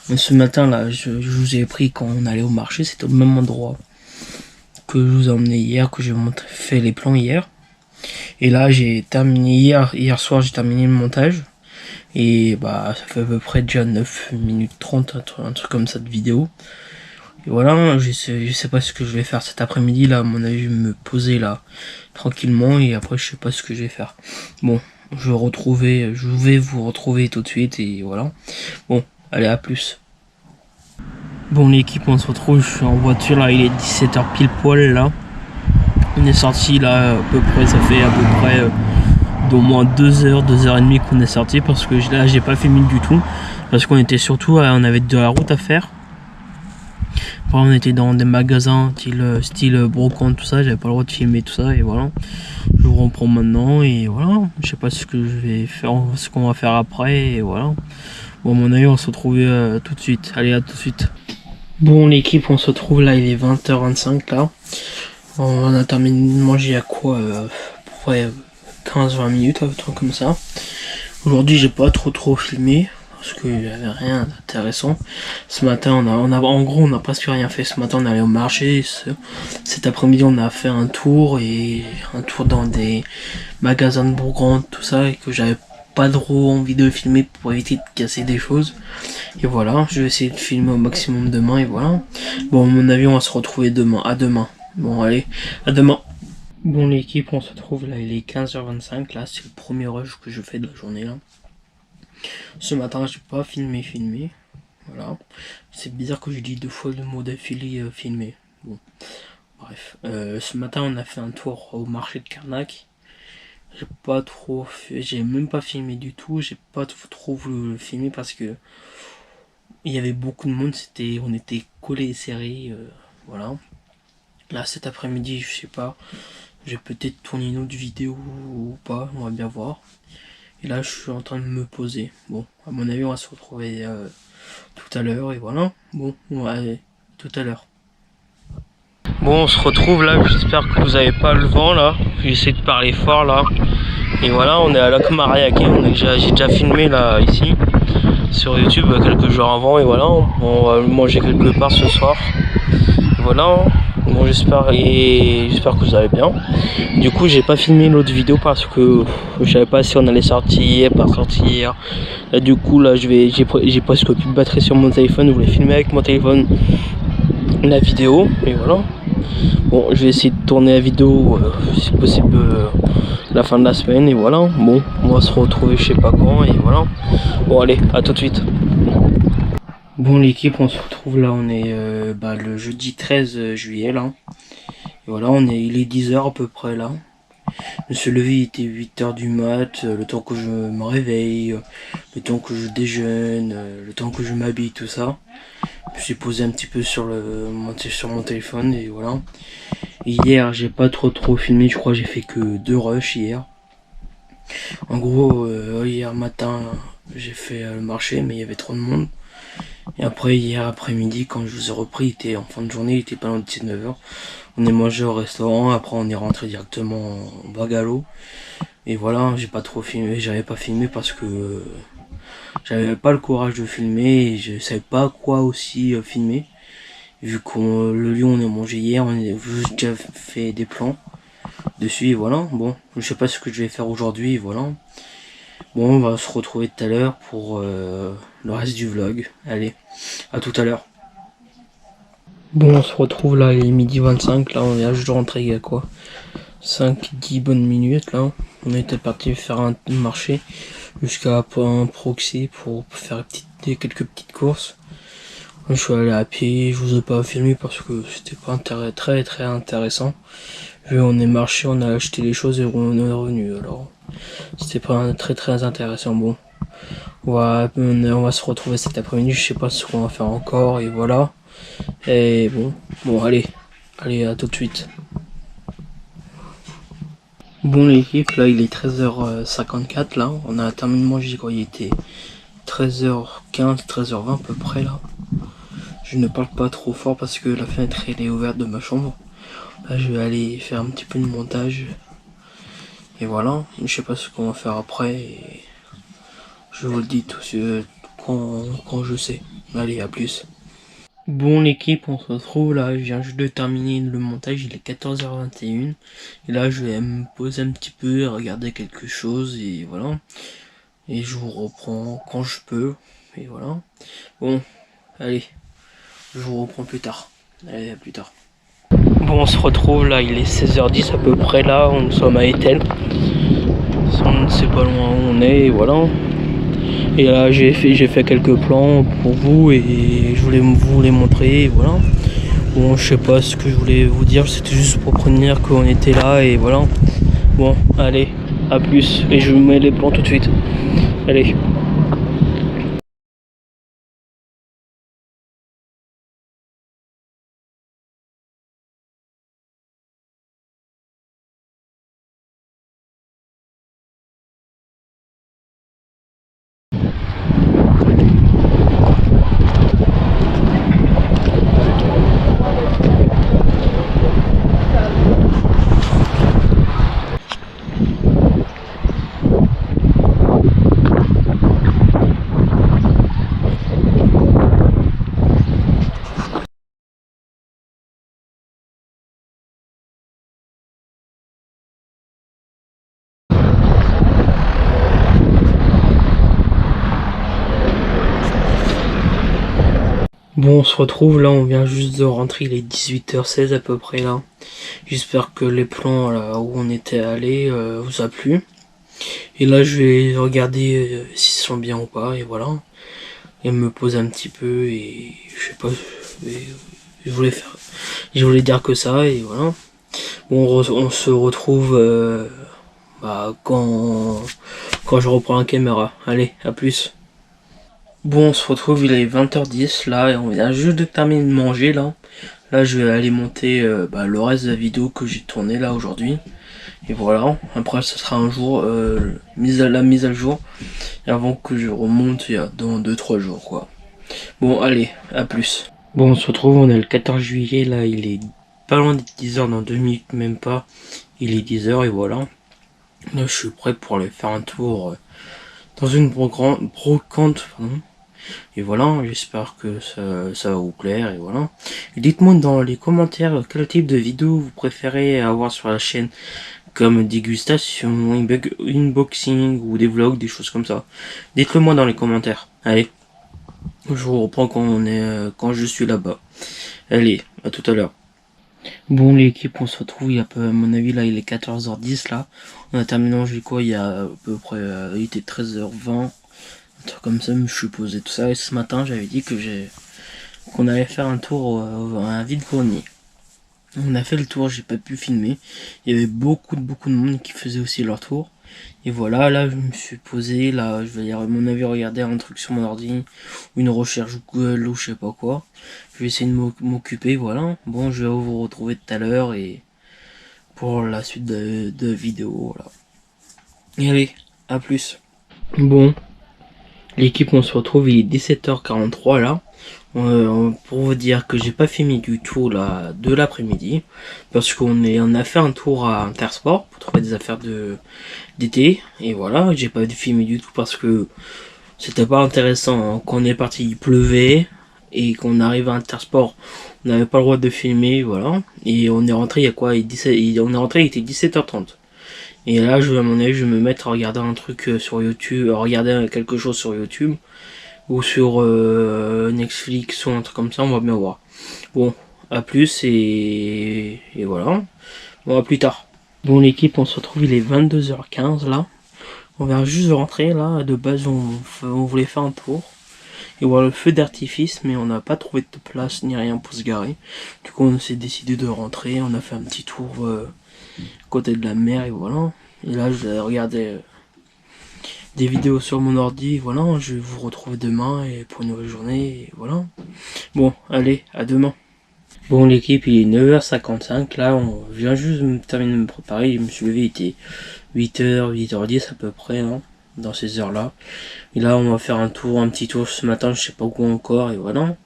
Mais ce matin là, je vous ai pris quand on allait au marché, c'était au même endroit que je vous ai emmené hier, que j'ai fait les plans hier. Et là j'ai terminé hier soir, j'ai terminé le montage. Et bah ça fait à peu près déjà 9 minutes 30, un truc comme ça de vidéo. Et voilà, je sais pas ce que je vais faire cet après-midi là, à mon avis je vais me poser là tranquillement et après je sais pas ce que je vais faire. Bon, je vais vous retrouver tout de suite et voilà. Bon, allez, à plus. Bon l'équipe, on se retrouve, je suis en voiture là, il est 17h pile poil là. On est sorti là à peu près, ça fait à peu près d'au moins 2h, 2h30 qu'on est sorti parce que là j'ai pas filmé du tout. Parce qu'on était surtout, on avait de la route à faire. Après, on était dans des magasins style brocante, tout ça, j'avais pas le droit de filmer tout ça et voilà. Je vous reprends maintenant et voilà. Je sais pas ce que je vais faire, ce qu'on va faire après et voilà. Bon, à mon avis, on se retrouve tout de suite. Allez, à tout de suite. Bon, l'équipe, on se retrouve là, il est 20h25 là. On a terminé de manger à quoi pour 15-20 minutes, un truc comme ça. Aujourd'hui, j'ai pas trop filmé. Parce qu'il n'y avait rien d'intéressant. Ce matin, en gros, on n'a presque rien fait. Ce matin, on est allé au marché. Cet après-midi, on a fait un tour dans des magasins de Bourgogne, tout ça, et que j'avais pas trop envie de filmer pour éviter de casser des choses. Et voilà, je vais essayer de filmer au maximum demain, et voilà. Bon, à mon avis, on va se retrouver demain. À demain. Bon, allez, à demain. Bon, l'équipe, on se retrouve là, il est 15h25. Là, c'est le premier rush que je fais de la journée, là. Ce matin, j'ai pas filmé. Voilà. C'est bizarre que je dis 2 fois le mot d'affilée filmé. Bon, bref. Ce matin, on a fait un tour au marché de Carnac. J'ai même pas filmé du tout. J'ai pas trop voulu le filmer parce que il y avait beaucoup de monde. On était collés et serrés. Voilà. Là, cet après-midi, je sais pas. Je vais peut-être tourner une autre vidéo ou pas. On va bien voir. Et là, je suis en train de me poser. Bon, à mon avis, on va se retrouver tout à l'heure. Et voilà. Bon, ouais, tout à l'heure. Bon, on se retrouve là. J'espère que vous n'avez pas le vent là. J'essaie de parler fort là. Et voilà, on est à Lac Mariaque. J'ai déjà filmé là, ici, sur YouTube, quelques jours avant. Et voilà, on va manger quelque part ce soir. Et voilà. Bon, j'espère que vous allez bien. Du coup, j'ai pas filmé l'autre vidéo parce que je savais pas si on allait sortir, pas sortir. Là, du coup, là, j'ai presque plus de batterie sur mon téléphone. Je voulais filmer avec mon téléphone la vidéo et voilà. Bon, je vais essayer de tourner la vidéo si possible la fin de la semaine et voilà. Bon, on va se retrouver je sais pas quand et voilà. Bon, allez, à tout de suite. Bon l'équipe, on se retrouve là, on est le jeudi 13 juillet là. Et voilà, il est 10h à peu près là. Je me suis levé, il était 8h du mat, le temps que je me réveille, le temps que je déjeune, le temps que je m'habille, tout ça. Je me suis posé un petit peu sur mon téléphone et voilà. Et hier, j'ai pas trop filmé, je crois que j'ai fait que 2 rushs hier. En gros, hier matin, j'ai fait le marché, mais il y avait trop de monde. Et après, hier après-midi, quand je vous ai repris, il était en fin de journée, il était pas loin de 19h. On est mangé au restaurant, après on est rentré directement en Bagalo. Et voilà, j'ai pas trop filmé, j'avais pas filmé parce que j'avais pas le courage de filmer et je savais pas quoi aussi filmer. Vu que le lieu où on a mangé hier, on a déjà fait des plans dessus et voilà. Bon, je sais pas ce que je vais faire aujourd'hui, voilà. Bon, on va se retrouver tout à l'heure pour le reste du vlog. Allez, à tout à l'heure. Bon, on se retrouve là, il est 12h25, là on vient juste de rentrer il y a quoi 5-10 bonnes minutes là. On était parti faire un marché jusqu'à un proxy pour faire quelques petites courses. Je suis allé à pied, je vous ai pas filmé parce que c'était pas très intéressant. Vu on est marché, on a acheté les choses et on est revenu. Alors c'était pas très intéressant. Bon, on va se retrouver cet après-midi. Je sais pas ce qu'on va faire encore et voilà. Et bon allez à tout de suite. Bon l'équipe, là il est 13h54 là, on a terminé de manger quand il était 13h15, 13h20 à peu près là. Je ne parle pas trop fort parce que la fenêtre elle est ouverte de ma chambre. Là je vais aller faire un petit peu de montage. Et voilà, je sais pas ce qu'on va faire après. Et je vous le dis tout quand je sais. Allez, à plus. Bon l'équipe, on se retrouve là, je viens juste de terminer le montage, il est 14h21. Et là je vais me poser un petit peu, regarder quelque chose et voilà. Et je vous reprends quand je peux. Et voilà. Bon, allez, je vous reprends plus tard. Allez, à plus tard. Bon, on se retrouve là, il est 16h10 à peu près là, nous sommes à Etel. On ne sait pas loin où on est, et voilà. Et là j'ai fait quelques plans pour vous et je voulais vous les montrer, et voilà. Bon, je sais pas ce que je voulais vous dire, c'était juste pour prévenir qu'on était là et voilà. Bon, allez, à plus. Et je vous mets les plans tout de suite. Allez. Bon, on se retrouve là, on vient juste de rentrer, il est 18h16 à peu près là. J'espère que les plans là où on était allé vous a plu. Et là je vais regarder s'ils sont bien ou pas et voilà. Et me poser un petit peu et je sais pas, je voulais dire que ça et voilà. Bon, on se retrouve quand je reprends la caméra. Allez, à plus. Bon, on se retrouve, il est 20h10 là, et on vient juste de terminer de manger là. Là, je vais aller monter le reste de la vidéo que j'ai tourné là aujourd'hui. Et voilà, après ce sera un jour, la mise à jour, avant que je remonte dans 2-3 jours quoi. Bon, allez, à plus. Bon, on se retrouve, on est le 14 juillet, là, il est pas loin des 10h, dans 2 minutes même pas. Il est 10h et voilà. Là, je suis prêt pour aller faire un tour dans une brocante, pardon. Et voilà, j'espère que ça va vous plaire, et voilà. Dites-moi dans les commentaires quel type de vidéo vous préférez avoir sur la chaîne, comme dégustation, unboxing, ou des vlogs, des choses comme ça. Dites-le moi dans les commentaires. Allez, je vous reprends quand je suis là-bas. Allez, à tout à l'heure. Bon l'équipe, on se retrouve, à mon avis là il est 14h10 là. On a terminé manger quoi, il y a à peu près, il était 13h20. Un truc comme ça, je me suis posé tout ça. Et ce matin j'avais dit qu'on allait faire un tour à un vide-grenier. On a fait le tour, j'ai pas pu filmer. Il y avait beaucoup de monde qui faisait aussi leur tour. Et voilà, là je me suis posé, là je vais à mon avis regarder un truc sur mon ordi, ou une recherche Google ou je sais pas quoi. Je vais essayer de m'occuper, voilà. Bon, je vais vous retrouver tout à l'heure et pour la suite de vidéo, voilà. Et allez, à plus. Bon, l'équipe on se retrouve, il est 17h43 là. Pour vous dire que j'ai pas filmé du tout là de l'après-midi parce qu'on a fait un tour à Intersport pour trouver des affaires d'été et voilà, j'ai pas filmé du tout parce que c'était pas intéressant, hein. Quand on est parti il pleuvait et qu'on arrive à Intersport on n'avait pas le droit de filmer, voilà, et on est rentré il y a quoi, on est rentré il était 17h30 et là à mon avis je vais me mettre à regarder un truc sur YouTube, à regarder quelque chose sur YouTube ou sur Netflix ou un truc comme ça, on va bien voir. Bon, à plus et voilà. Bon, à plus tard. Bon l'équipe, on se retrouve, il est 22h15 là. On vient juste de rentrer là, de base on voulait faire un tour et voir le feu d'artifice, mais on n'a pas trouvé de place ni rien pour se garer. Du coup on s'est décidé de rentrer, on a fait un petit tour côté de la mer et voilà. Et là je regardais des vidéos sur mon ordi, et voilà, je vais vous retrouver demain et pour une nouvelle journée, et voilà. Bon, allez, à demain. Bon l'équipe, il est 9h55, là on vient juste de terminer de me préparer, je me suis levé, il était 8h, 8h10 à peu près, hein, dans ces heures-là. Et là on va faire un petit tour ce matin, je sais pas où encore, et voilà.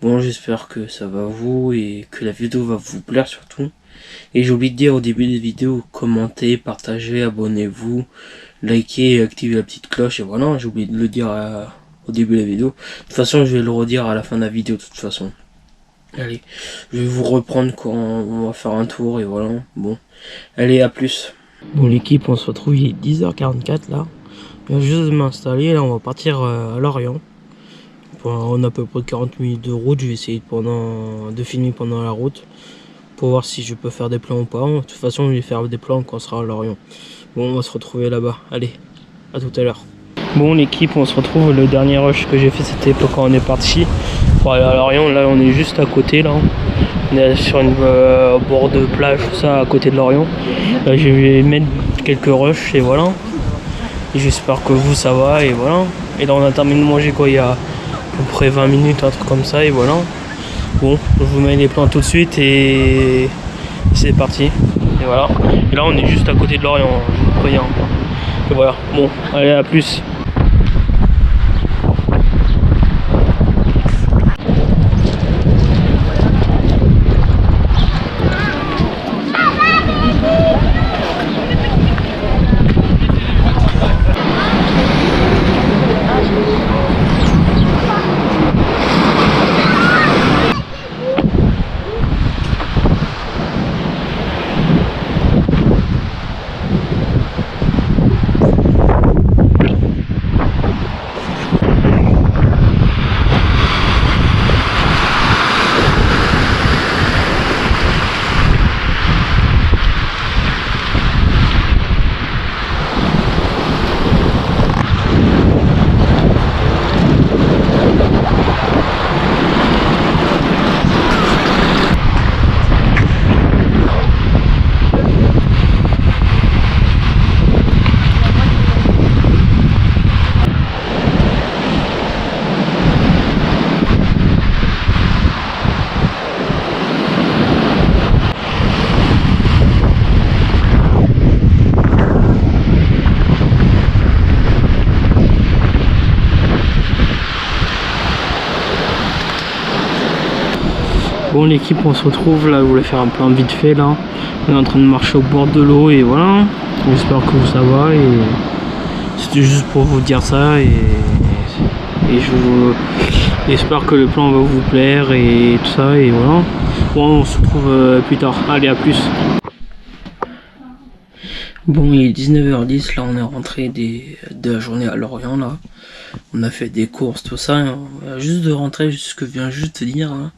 Bon, j'espère que ça va vous, et que la vidéo va vous plaire surtout. Et j'ai oublié de dire au début des vidéos, commentez, partagez, abonnez-vous, likez et activez la petite cloche, et voilà, j'ai oublié de le dire au début de la vidéo. De toute façon, je vais le redire à la fin de la vidéo de toute façon. Allez, je vais vous reprendre quand on va faire un tour et voilà. Bon, allez, à plus. Bon l'équipe, on se retrouve, il est 10h44 là. Je viens juste de m'installer, là on va partir à Lorient. On a à peu près 40 minutes de route, je vais essayer de filmer pendant la route. Pour voir si je peux faire des plans ou pas. De toute façon je vais faire des plans quand on sera à Lorient. Bon, on va se retrouver là-bas, allez, à tout à l'heure. Bon l'équipe, on se retrouve, le dernier rush que j'ai fait c'était quand on est parti pour aller à Lorient. Là on est juste à côté là, on est sur une bord de plage, tout ça à côté de Lorient. Là je vais mettre quelques rushs et voilà. Et j'espère que vous ça va et voilà. Et là on a terminé de manger quoi, il y a à peu près 20 minutes, un truc comme ça et voilà. Bon, je vous mets les plans tout de suite et c'est parti. Et voilà. Et là on est juste à côté de Lorient, je vous préviens. Et voilà, bon, allez, à plus. Bon l'équipe, on se retrouve là, je voulais faire un plan vite fait là. On est en train de marcher au bord de l'eau et voilà. J'espère que ça va et c'était juste pour vous dire ça et j'espère que le plan va vous plaire et tout ça et voilà. Bon, on se retrouve plus tard. Allez, à plus. Bon, il est 19h10, là on est rentré de la journée à Lorient là. On a fait des courses, tout ça. On vient juste de rentrer, ce que je viens juste de dire là.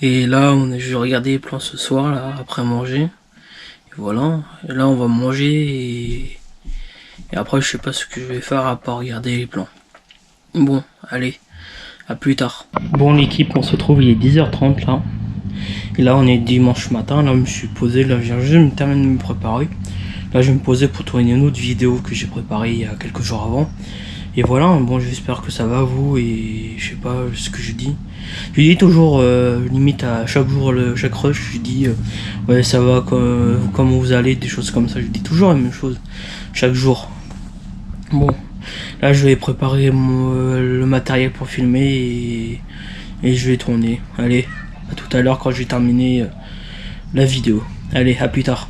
Et là, je vais regarder les plans ce soir, là, après manger. Et voilà. Et là, on va manger et après, je sais pas ce que je vais faire à part regarder les plans. Bon, allez, à plus tard. Bon, l'équipe, on se trouve, il est 10h30 là. Et là, on est dimanche matin. Là, je me suis posé. Là, je viens juste de me terminer de me préparer. Là, je vais me poser pour tourner une autre vidéo que j'ai préparée il y a quelques jours avant. Et voilà, bon, j'espère que ça va vous et je sais pas ce que je dis. Je dis toujours, limite à chaque jour, chaque rush, je dis ouais ça va, comment vous allez, des choses comme ça. Je dis toujours la même chose, chaque jour. Bon, là je vais préparer le matériel pour filmer et je vais tourner. Allez, à tout à l'heure quand je vais terminer la vidéo. Allez, à plus tard.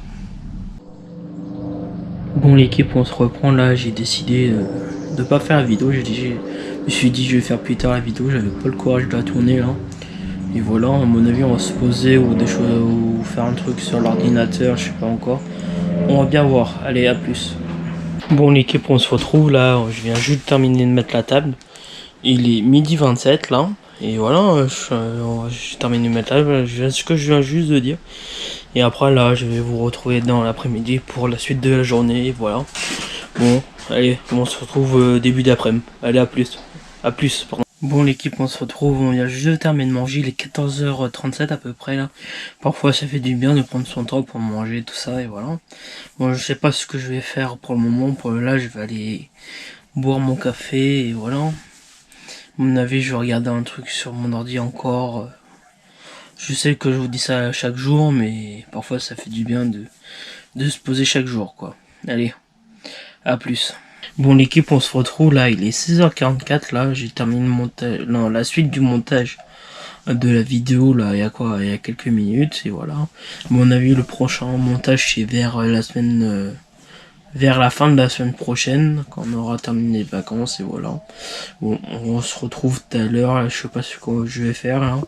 Bon l'équipe, on se reprend là, j'ai décidé de pas faire la vidéo, je me suis dit je vais faire plus tard la vidéo, j'avais pas le courage de la tourner là. Et voilà, à mon avis on va se poser ou des choses ou faire un truc sur l'ordinateur, je sais pas encore. On va bien voir, allez, à plus. Bon l'équipe, on se retrouve là, je viens juste de terminer de mettre la table. Il est 12h27 là, Et voilà, je termine de mettre là, ce que je viens juste de dire. Et après là, je vais vous retrouver dans l'après-midi pour la suite de la journée. Et voilà. Bon, allez, on se retrouve début d'après-midi. Allez, à plus. À plus, pardon. Bon l'équipe, on se retrouve, on vient juste de terminer de manger, il est 14h37 à peu près là. Parfois ça fait du bien de prendre son temps pour manger tout ça et voilà. Bon, je sais pas ce que je vais faire pour le moment, pour là je vais aller boire mon café et voilà. À mon avis je vais regarder un truc sur mon ordi encore. Je sais que je vous dis ça chaque jour, mais parfois ça fait du bien de se poser chaque jour quoi. Allez, à plus. Bon l'équipe, on se retrouve là, il est 16h44 là, j'ai terminé le montage, non, la suite du montage de la vidéo là, il y a quelques minutes et voilà. À mon avis le prochain montage c'est vers la semaine, vers la fin de la semaine prochaine, quand on aura terminé les vacances et voilà. Bon, on se retrouve tout à l'heure, je sais pas ce que je vais faire là.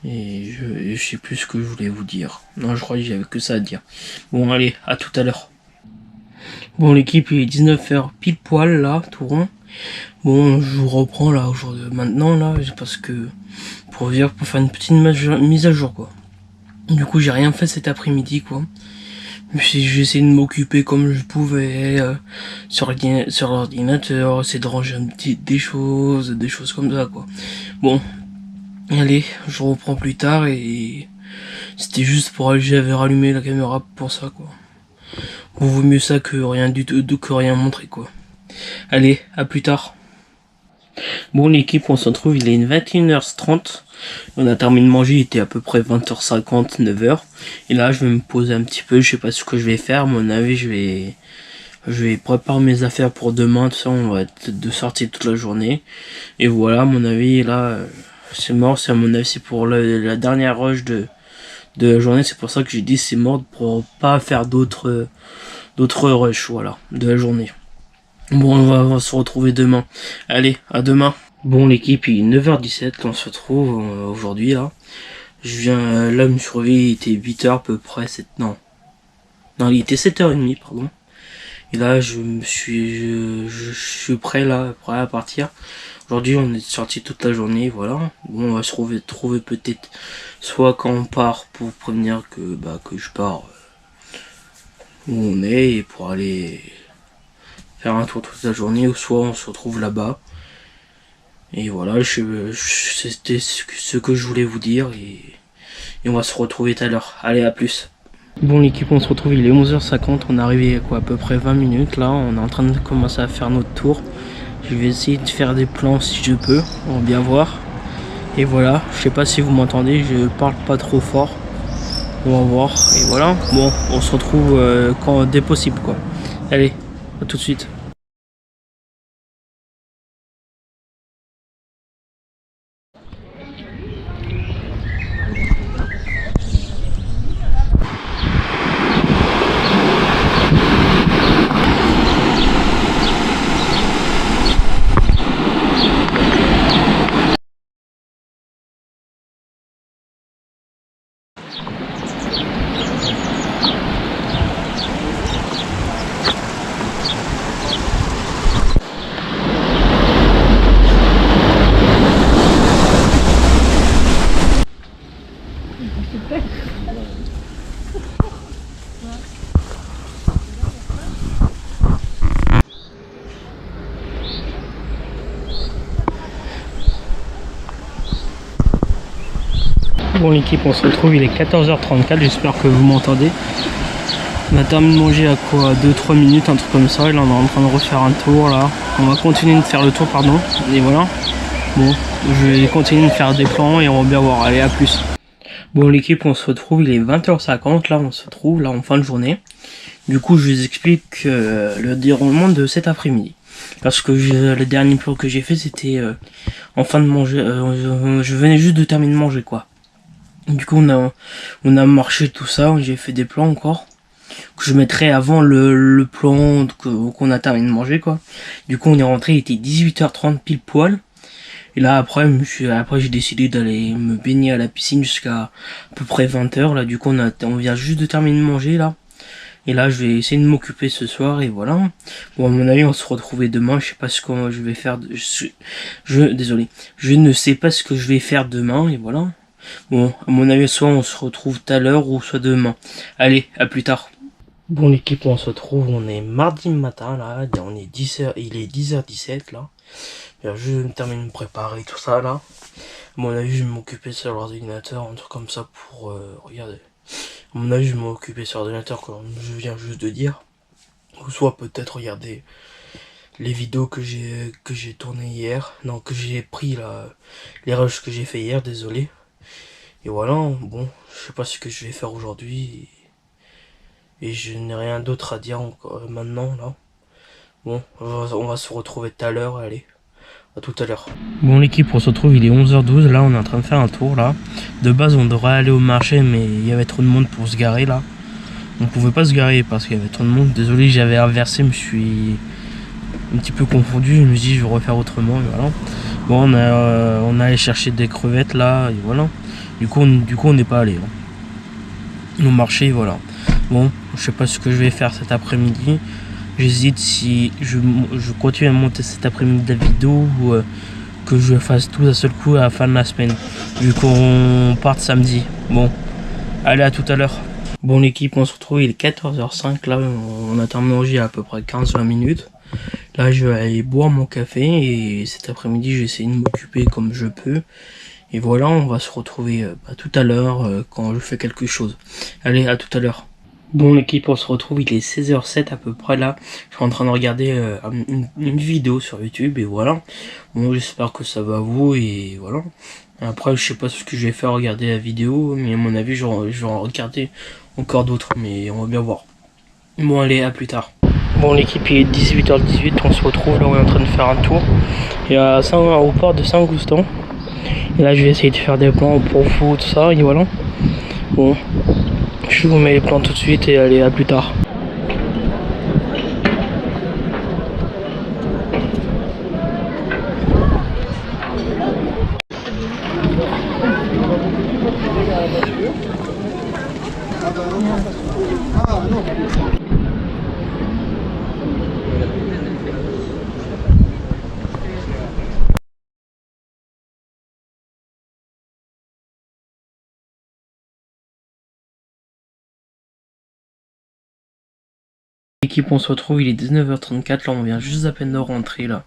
Et je sais plus ce que je voulais vous dire. Non, je crois que j'avais que ça à dire. Bon allez, à tout à l'heure. Bon l'équipe, il est 19h pile poil là, tout rond. Bon, je vous reprends là aujourd'hui, maintenant là, parce que pour faire une petite mise à jour quoi. Du coup, j'ai rien fait cet après-midi quoi. J'ai essayé de m'occuper comme je pouvais sur l'ordinateur, essayer de ranger des choses comme ça quoi. Bon, allez, je reprends plus tard et c'était juste pour j'avais rallumé la caméra pour ça quoi. Bon, vaut mieux ça que rien du tout, que rien montrer quoi. Allez, à plus tard. Bon l'équipe, on se retrouve, il est 21h30. On a terminé de manger, il était à peu près 20h50, 9h. Et là, je vais me poser un petit peu, je sais pas ce que je vais faire. À mon avis, je vais préparer mes affaires pour demain. Tout ça, on va être de sortir toute la journée. Et voilà, à mon avis, là, c'est mort. C'est à mon avis, c'est pour la dernière rush de la journée. C'est pour ça que j'ai dit c'est mort, pour pas faire d'autres rushs, voilà, de la journée. Bon, on va se retrouver demain. Allez, à demain. Bon l'équipe, il est 9h17, on se retrouve aujourd'hui là. Je viens, là me surveiller, il était 8h à peu près, non, il était 7h30 pardon. Et là je suis prêt là, prêt à partir. Aujourd'hui on est sorti toute la journée, voilà. Bon, on va se trouver peut-être soit quand on part pour prévenir que je pars où on est et pour aller faire un tour toute la journée, ou soit on se retrouve là-bas. Et voilà, c'était ce que je voulais vous dire et on va se retrouver tout à l'heure. Allez, à plus. Bon l'équipe, on se retrouve, il est 11h50, on est arrivé à peu près 20 minutes là, on est en train de commencer à faire notre tour. Je vais essayer de faire des plans si je peux, on va bien voir. Et voilà, je sais pas si vous m'entendez, je parle pas trop fort. On va voir, et voilà, bon, on se retrouve dès possible quoi. Allez, à tout de suite. Bon l'équipe, on se retrouve, il est 14h34, j'espère que vous m'entendez. On a terminé de manger à quoi, 2-3 minutes, un truc comme ça, et là on est en train de refaire un tour là. On va continuer de faire le tour, pardon, et voilà. Bon, je vais continuer de faire des plans et on va bien voir, allez à plus. Bon l'équipe, on se retrouve, il est 20h50, là on se retrouve, là en fin de journée. Du coup je vous explique le déroulement de cet après-midi. Parce que le dernier plan que j'ai fait c'était en fin de manger, je venais juste de terminer de manger quoi. Du coup on a marché tout ça, j'ai fait des plans encore que je mettrai avant le plan qu'on a terminé de manger quoi. Du coup on est rentré, il était 18h30 pile poil. Et là après j'ai décidé d'aller me baigner à la piscine jusqu'à peu près 20h là. Du coup on vient juste de terminer de manger là. Et là, je vais essayer de m'occuper ce soir et voilà. Bon, à mon avis, on se retrouver demain. Je sais pas ce que je vais faire. Désolé. Je ne sais pas ce que je vais faire demain et voilà. Bon, à mon avis, soit on se retrouve tout à l'heure ou soit demain. Allez, à plus tard. Bon, l'équipe, on se retrouve. On est mardi matin là. On est 10h. Il est 10h17 là. Je me termine de me préparer tout ça là. À mon avis, je vais m'occuper sur l'ordinateur, un truc comme ça pour regarder. À mon avis, je vais m'occuper sur l'ordinateur comme je viens juste de dire. Ou soit peut-être regarder les vidéos que j'ai tournées hier. Non, que j'ai pris là. Les rushs que j'ai fait hier, désolé. Et voilà, bon, je sais pas ce que je vais faire aujourd'hui. Et je n'ai rien d'autre à dire encore maintenant là. Bon, on va se retrouver tout à l'heure, allez. À tout à l'heure. Bon l'équipe, on se retrouve, il est 11h12, là on est en train de faire un tour là. De base on devrait aller au marché mais il y avait trop de monde pour se garer là. On pouvait pas se garer parce qu'il y avait trop de monde. Désolé, j'avais inversé, je me suis un petit peu confondu, je me suis dit je vais refaire autrement et voilà. Bon on a allé chercher des crevettes là et voilà. Du coup on n'est pas allé au marché, voilà. Bon, je sais pas ce que je vais faire cet après-midi. J'hésite si je continue à monter cet après-midi la vidéo ou que je fasse tout d'un seul coup à la fin de la semaine. Vu qu'on parte samedi. Bon, allez à tout à l'heure. Bon l'équipe, on se retrouve, il est 14h05. Là, on a terminé manger à peu près 15-20 minutes. Là, je vais aller boire mon café et cet après-midi, je vais essayer de m'occuper comme je peux. Et voilà, on va se retrouver tout à l'heure quand je fais quelque chose. Allez, à tout à l'heure. Bon l'équipe, on se retrouve, il est 16h07 à peu près là. Je suis en train de regarder une vidéo sur YouTube et voilà. Bon, j'espère que ça va à vous et voilà. Après, je sais pas ce que je vais faire, regarder la vidéo, mais à mon avis, je vais en regarder encore d'autres, mais on va bien voir. Bon allez, à plus tard. Bon l'équipe, il est 18h18, on se retrouve là, on est en train de faire un tour. Et au port de Saint-Goustan. Et là, je vais essayer de faire des plans pour vous, tout ça, et voilà. Bon. Je vous mets les plans tout de suite et allez à plus tard. L'équipe, on se retrouve, il est 19h34, là on vient juste à peine de rentrer là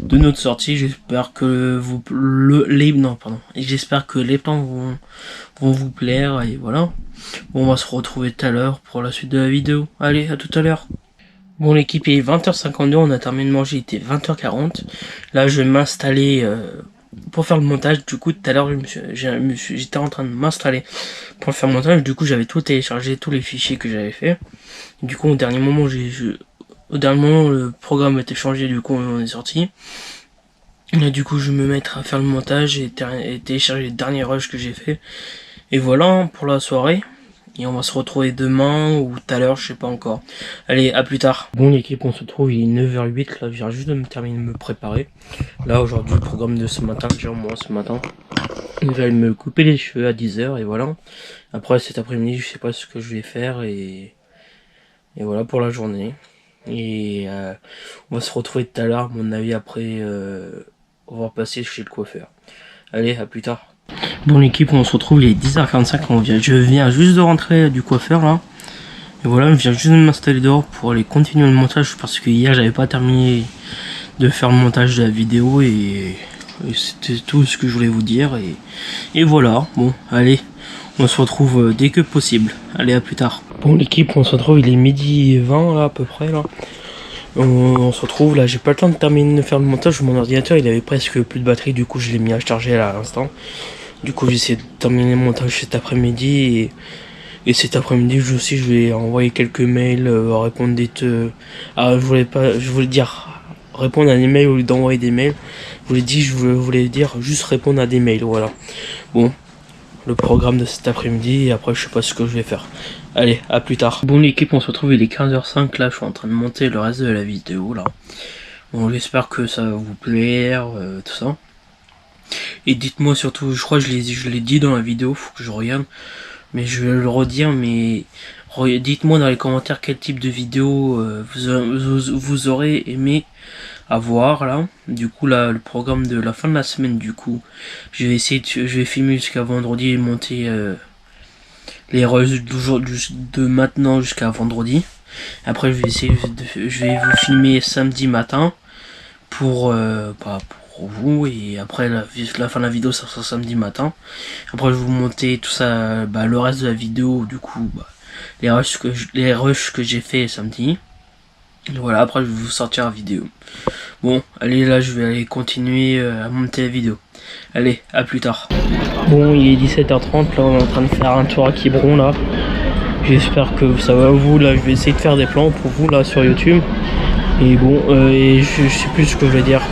de notre sortie. J'espère que j'espère que les plans vont vous plaire et voilà. Bon, on va se retrouver tout à l'heure pour la suite de la vidéo. Allez, à tout à l'heure. Bon l'équipe, il est 20h52, on a terminé de manger, il était 20h40. Là je vais m'installer pour faire le montage. Du coup tout à l'heure j'étais en train de m'installer pour faire le montage. Du coup j'avais tout téléchargé, tous les fichiers que j'avais fait. Du coup au dernier moment le programme a été changé, du coup on est sorti. Là du coup je vais me mettre à faire le montage et télécharger les derniers rushs que j'ai fait. Et voilà pour la soirée. Et on va se retrouver demain ou tout à l'heure, je sais pas encore. Allez, à plus tard. Bon l'équipe, on se retrouve, il est 9h08, là je viens juste de me terminer de me préparer. Là aujourd'hui, le programme de ce matin, déjà moi ce matin. Je vais me couper les cheveux à 10h et voilà. Après cet après-midi, je sais pas ce que je vais faire et voilà pour la journée. Et on va se retrouver tout à l'heure, à mon avis après on va passer chez le coiffeur. Allez, à plus tard. Bon l'équipe, on se retrouve, il est 10h45, je viens juste de rentrer du coiffeur là. Et voilà, je viens juste de m'installer dehors pour aller continuer le montage parce que hier j'avais pas terminé de faire le montage de la vidéo et c'était tout ce que je voulais vous dire et voilà. Bon allez, on se retrouve dès que possible. Allez, à plus tard. Bon l'équipe, on se retrouve, il est 12h20 là à peu près là. On se retrouve là, j'ai pas le temps de terminer de faire le montage, mon ordinateur il avait presque plus de batterie, du coup je l'ai mis à charger à l'instant. Du coup j'ai essayé de terminer le montage cet après-midi et cet après-midi aussi je vais envoyer quelques mails, répondre je voulais dire répondre à des mails au lieu d'envoyer des mails. Je voulais dire juste répondre à des mails, voilà. Bon, le programme de cet après-midi et après je sais pas ce que je vais faire. Allez, à plus tard. Bon l'équipe, on se retrouve, il est 15h05, là je suis en train de monter le reste de la vidéo là. Bon, j'espère que ça va vous plaire, tout ça. Et dites-moi surtout, je crois que je l'ai dit dans la vidéo, faut que je regarde. mais je vais le redire, mais dites-moi dans les commentaires quel type de vidéo vous aurez aimé avoir là. Du coup là, le programme de la fin de la semaine, du coup, je vais essayer je vais filmer jusqu'à vendredi et monter les rushs de maintenant jusqu'à vendredi. Après je vais vous filmer samedi matin pour vous, et après la fin de la vidéo ça sera samedi matin. Après je vais vous monter tout ça, le reste de la vidéo, du coup les rushs que j'ai fait samedi. Voilà, après je vais vous sortir la vidéo. Bon, allez, là je vais aller continuer à monter la vidéo. Allez, à plus tard. Bon, il est 17h30, là on est en train de faire un tour à Quiberon là. J'espère que ça va vous, là je vais essayer de faire des plans pour vous là sur YouTube. Et bon, et je sais plus ce que je vais dire.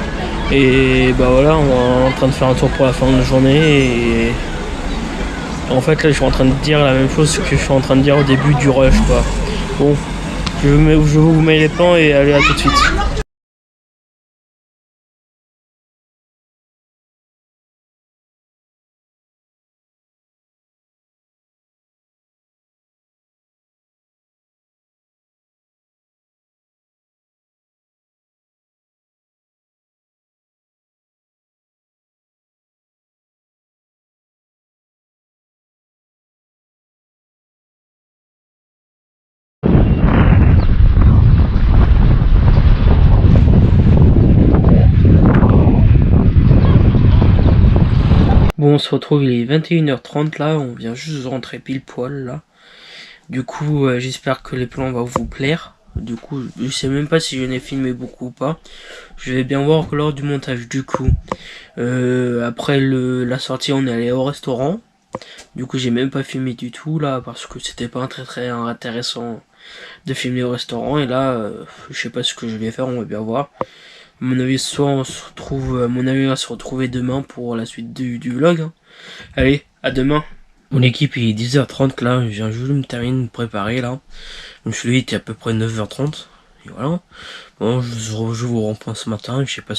Et bah voilà, on est en train de faire un tour pour la fin de la journée. Et en fait là je suis en train de dire la même chose que je suis en train de dire au début du rush quoi. Bon, je vous mets les plans et allez, à tout de suite. Bon, on se retrouve, il est 21h30 là, on vient juste de rentrer pile poil là. Du coup, j'espère que les plans vont vous plaire. Du coup, je sais même pas si je n'ai filmé beaucoup ou pas. Je vais bien voir lors du montage. Du coup, après la sortie, on est allé au restaurant. Du coup, j'ai même pas filmé du tout là, parce que c'était pas très intéressant de filmer au restaurant. Et là, je sais pas ce que je vais faire, on va bien voir. À mon avis, soit on se retrouve, à mon avis, on va se retrouver demain pour la suite du vlog. Hein. Allez, à demain. Mon équipe il est 10h30 là, je viens juste de me terminer de me préparer là. Donc celui était à peu près 9h30. Et voilà. Bon, je vous reprends ce matin, je sais pas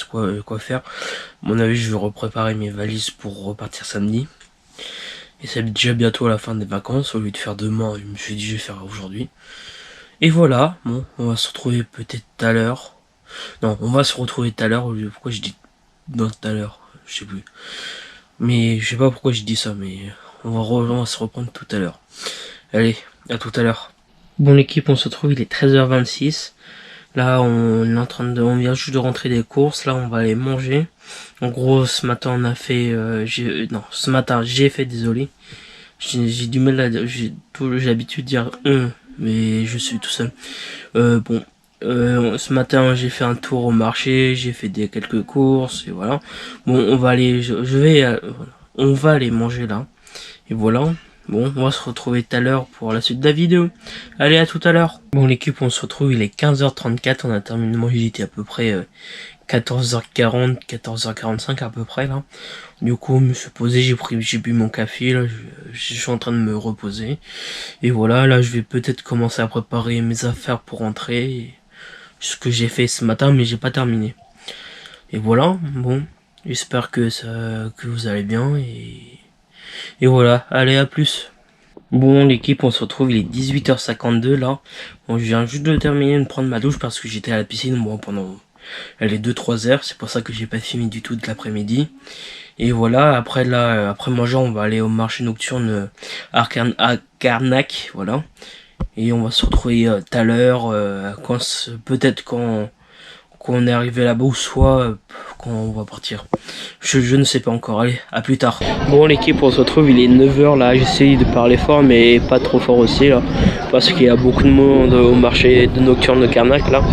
quoi faire. À mon avis, je vais repréparer mes valises pour repartir samedi. Et c'est déjà bientôt la fin des vacances, au lieu de faire demain, je me suis dit je vais faire aujourd'hui. Et voilà, bon, on va se retrouver peut-être tout à l'heure. Non, on va se retrouver tout à l'heure. Pourquoi je dis tout à l'heure, je sais plus. Mais je sais pas pourquoi je dis ça, mais on va se reprendre tout à l'heure. Allez, à tout à l'heure. Bon l'équipe, on se retrouve, il est 13h26. Là on vient juste de rentrer des courses, là on va aller manger. En gros ce matin on a fait, ce matin j'ai fait, désolé. J'ai du mal à, j'ai l'habitude de dire mais je suis tout seul. Ce matin j'ai fait un tour au marché, j'ai fait quelques courses et voilà. Bon on va aller, on va aller manger là. Et voilà. Bon, on va se retrouver tout à l'heure pour la suite de la vidéo. Allez, à tout à l'heure. Bon, l'équipe, on se retrouve, il est 15h34. On a terminé de manger, il était à peu près 14h40, 14h45 à peu près là. Du coup, je me suis posé, j'ai bu mon café, là, je suis en train de me reposer. Et voilà, là, je vais peut-être commencer à préparer mes affaires pour rentrer. Ce que j'ai fait ce matin, mais j'ai pas terminé. Et voilà, bon, j'espère que vous allez bien et voilà, allez, à plus. Bon l'équipe, on se retrouve, il est 18h52 là. Bon, je viens juste de terminer de prendre ma douche parce que j'étais à la piscine pendant les 2-3 heures. C'est pour ça que j'ai pas filmé du tout de l'après-midi. Et voilà, après manger, on va aller au marché nocturne à Carnac, voilà. Et on va se retrouver tout à l'heure, peut-être quand on est arrivé là-bas, ou soit quand on va partir. Je ne sais pas encore, allez, à plus tard. Bon l'équipe, on se retrouve, il est 9h là, j'essaye de parler fort mais pas trop fort aussi là, parce qu'il y a beaucoup de monde au marché de nocturne de Carnac là.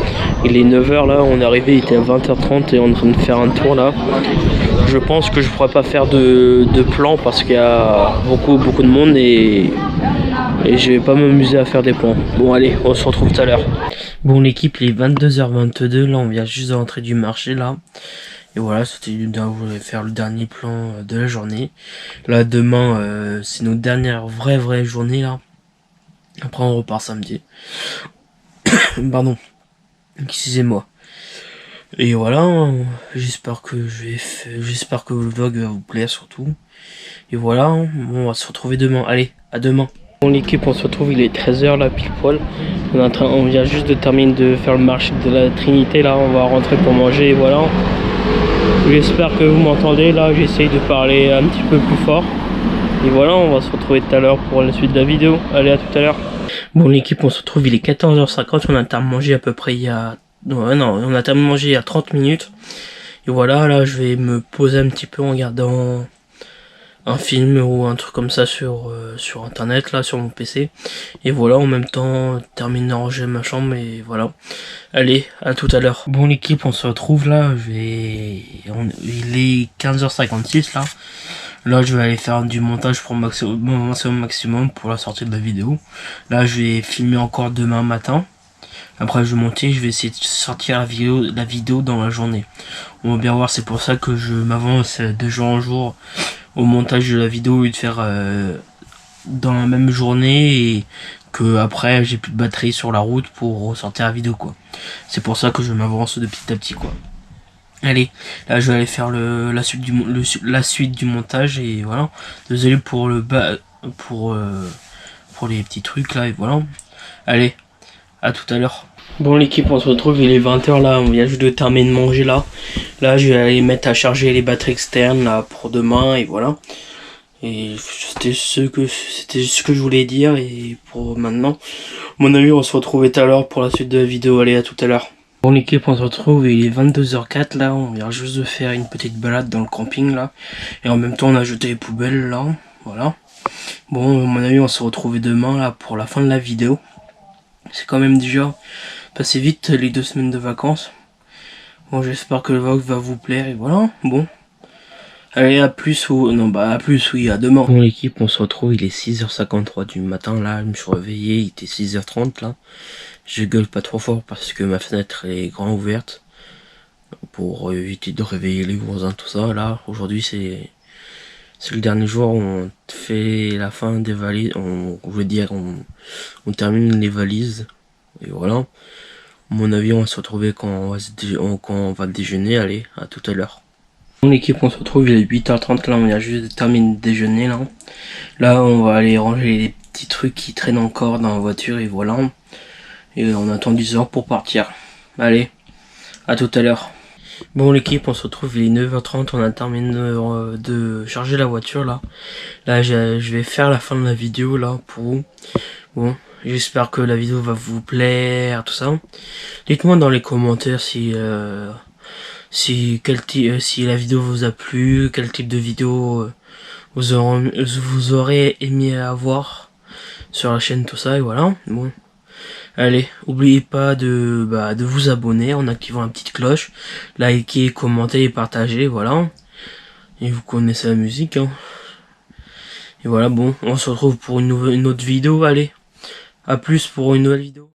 Il est 9h là, on est arrivé, il était à 20h30 et on est en train de faire un tour là. Je pense que je pourrais pas faire de plan parce qu'il y a beaucoup de monde et je vais pas m'amuser à faire des plans. Bon allez, on se retrouve tout à l'heure. Bon l'équipe, il est 22h22, là on vient juste de rentrer du marché là. Et voilà, c'était faire le dernier plan de la journée. Là demain, c'est notre dernière vraie journée là. Après on repart samedi. Pardon, excusez-moi. Et voilà, j'espère que le vlog va vous plaire surtout. Et voilà, on va se retrouver demain. Allez, à demain. Bon l'équipe, on se retrouve, il est 13h là pile poil. On vient juste de terminer de faire le marché de la Trinité là, on va rentrer pour manger et voilà. J'espère que vous m'entendez là, j'essaye de parler un petit peu plus fort. Et voilà, on va se retrouver tout à l'heure pour la suite de la vidéo. Allez, à tout à l'heure. Bon l'équipe, on se retrouve, il est 14h50, on a terminé de manger à peu près il y a... Non, on a terminé de manger il y a 30 minutes. Et voilà, là je vais me poser un petit peu en regardant un film ou un truc comme ça sur internet, là sur mon PC. Et voilà, en même temps, terminer de ranger ma chambre et voilà. Allez, à tout à l'heure. Bon l'équipe, on se retrouve là, il est 15h56 là. Là je vais aller faire du montage pour maximum pour la sortie de la vidéo. Là je vais filmer encore demain matin. Après je vais monter, je vais essayer de sortir la vidéo dans la journée. On va bien voir, c'est pour ça que je m'avance de jour en jour au montage de la vidéo et de faire dans la même journée et que après j'ai plus de batterie sur la route pour ressortir la vidéo quoi. C'est pour ça que je m'avance de petit à petit quoi. Allez, là je vais aller faire la suite du montage et voilà. Désolé pour pour les petits trucs là et voilà. Allez, à tout à l'heure. Bon l'équipe, on se retrouve, il est 20h là, on vient juste de terminer de manger là. Là je vais aller mettre à charger les batteries externes là pour demain et voilà. Et c'était ce que je voulais dire et pour maintenant. Mon ami, on se retrouve tout à l'heure pour la suite de la vidéo, allez à tout à l'heure. Bon l'équipe, on se retrouve, il est 22h04 là, on vient juste de faire une petite balade dans le camping là. Et en même temps on a jeté les poubelles là, voilà. Bon mon ami, on se retrouve demain là pour la fin de la vidéo. C'est quand même déjà passé vite les 2 semaines de vacances. Bon j'espère que le vlog va vous plaire et voilà, bon. Allez à plus ou... Non bah à plus oui, à demain. Bon l'équipe, on se retrouve, il est 6h53 du matin là, je me suis réveillé, il était 6h30 là. Je gueule pas trop fort parce que ma fenêtre est grand ouverte. Pour éviter de réveiller les voisins, tout ça. Là, aujourd'hui c'est le dernier jour où on fait la fin des valises. On termine les valises. Et voilà. Mon avis, on va se retrouver quand on va déjeuner. Allez, à tout à l'heure. Mon équipe, on se retrouve, il est 8h30 là, on vient juste de terminer de déjeuner là. Là, on va aller ranger les petits trucs qui traînent encore dans la voiture et voilà. Et on attend 10 heures pour partir. Allez, à tout à l'heure. Bon l'équipe, on se retrouve, il est 9h30, on a terminé de charger la voiture là. Là je vais faire la fin de la vidéo là pour vous. Bon, j'espère que la vidéo va vous plaire, tout ça. Dites-moi dans les commentaires si la vidéo vous a plu, quel type de vidéo vous aurez aimé avoir sur la chaîne, tout ça et voilà. Bon. Allez, n'oubliez pas de vous abonner en activant la petite cloche, liker, commenter et partager, voilà. Et vous connaissez la musique, hein. Et voilà, bon, on se retrouve pour une autre vidéo, allez. À plus pour une nouvelle vidéo.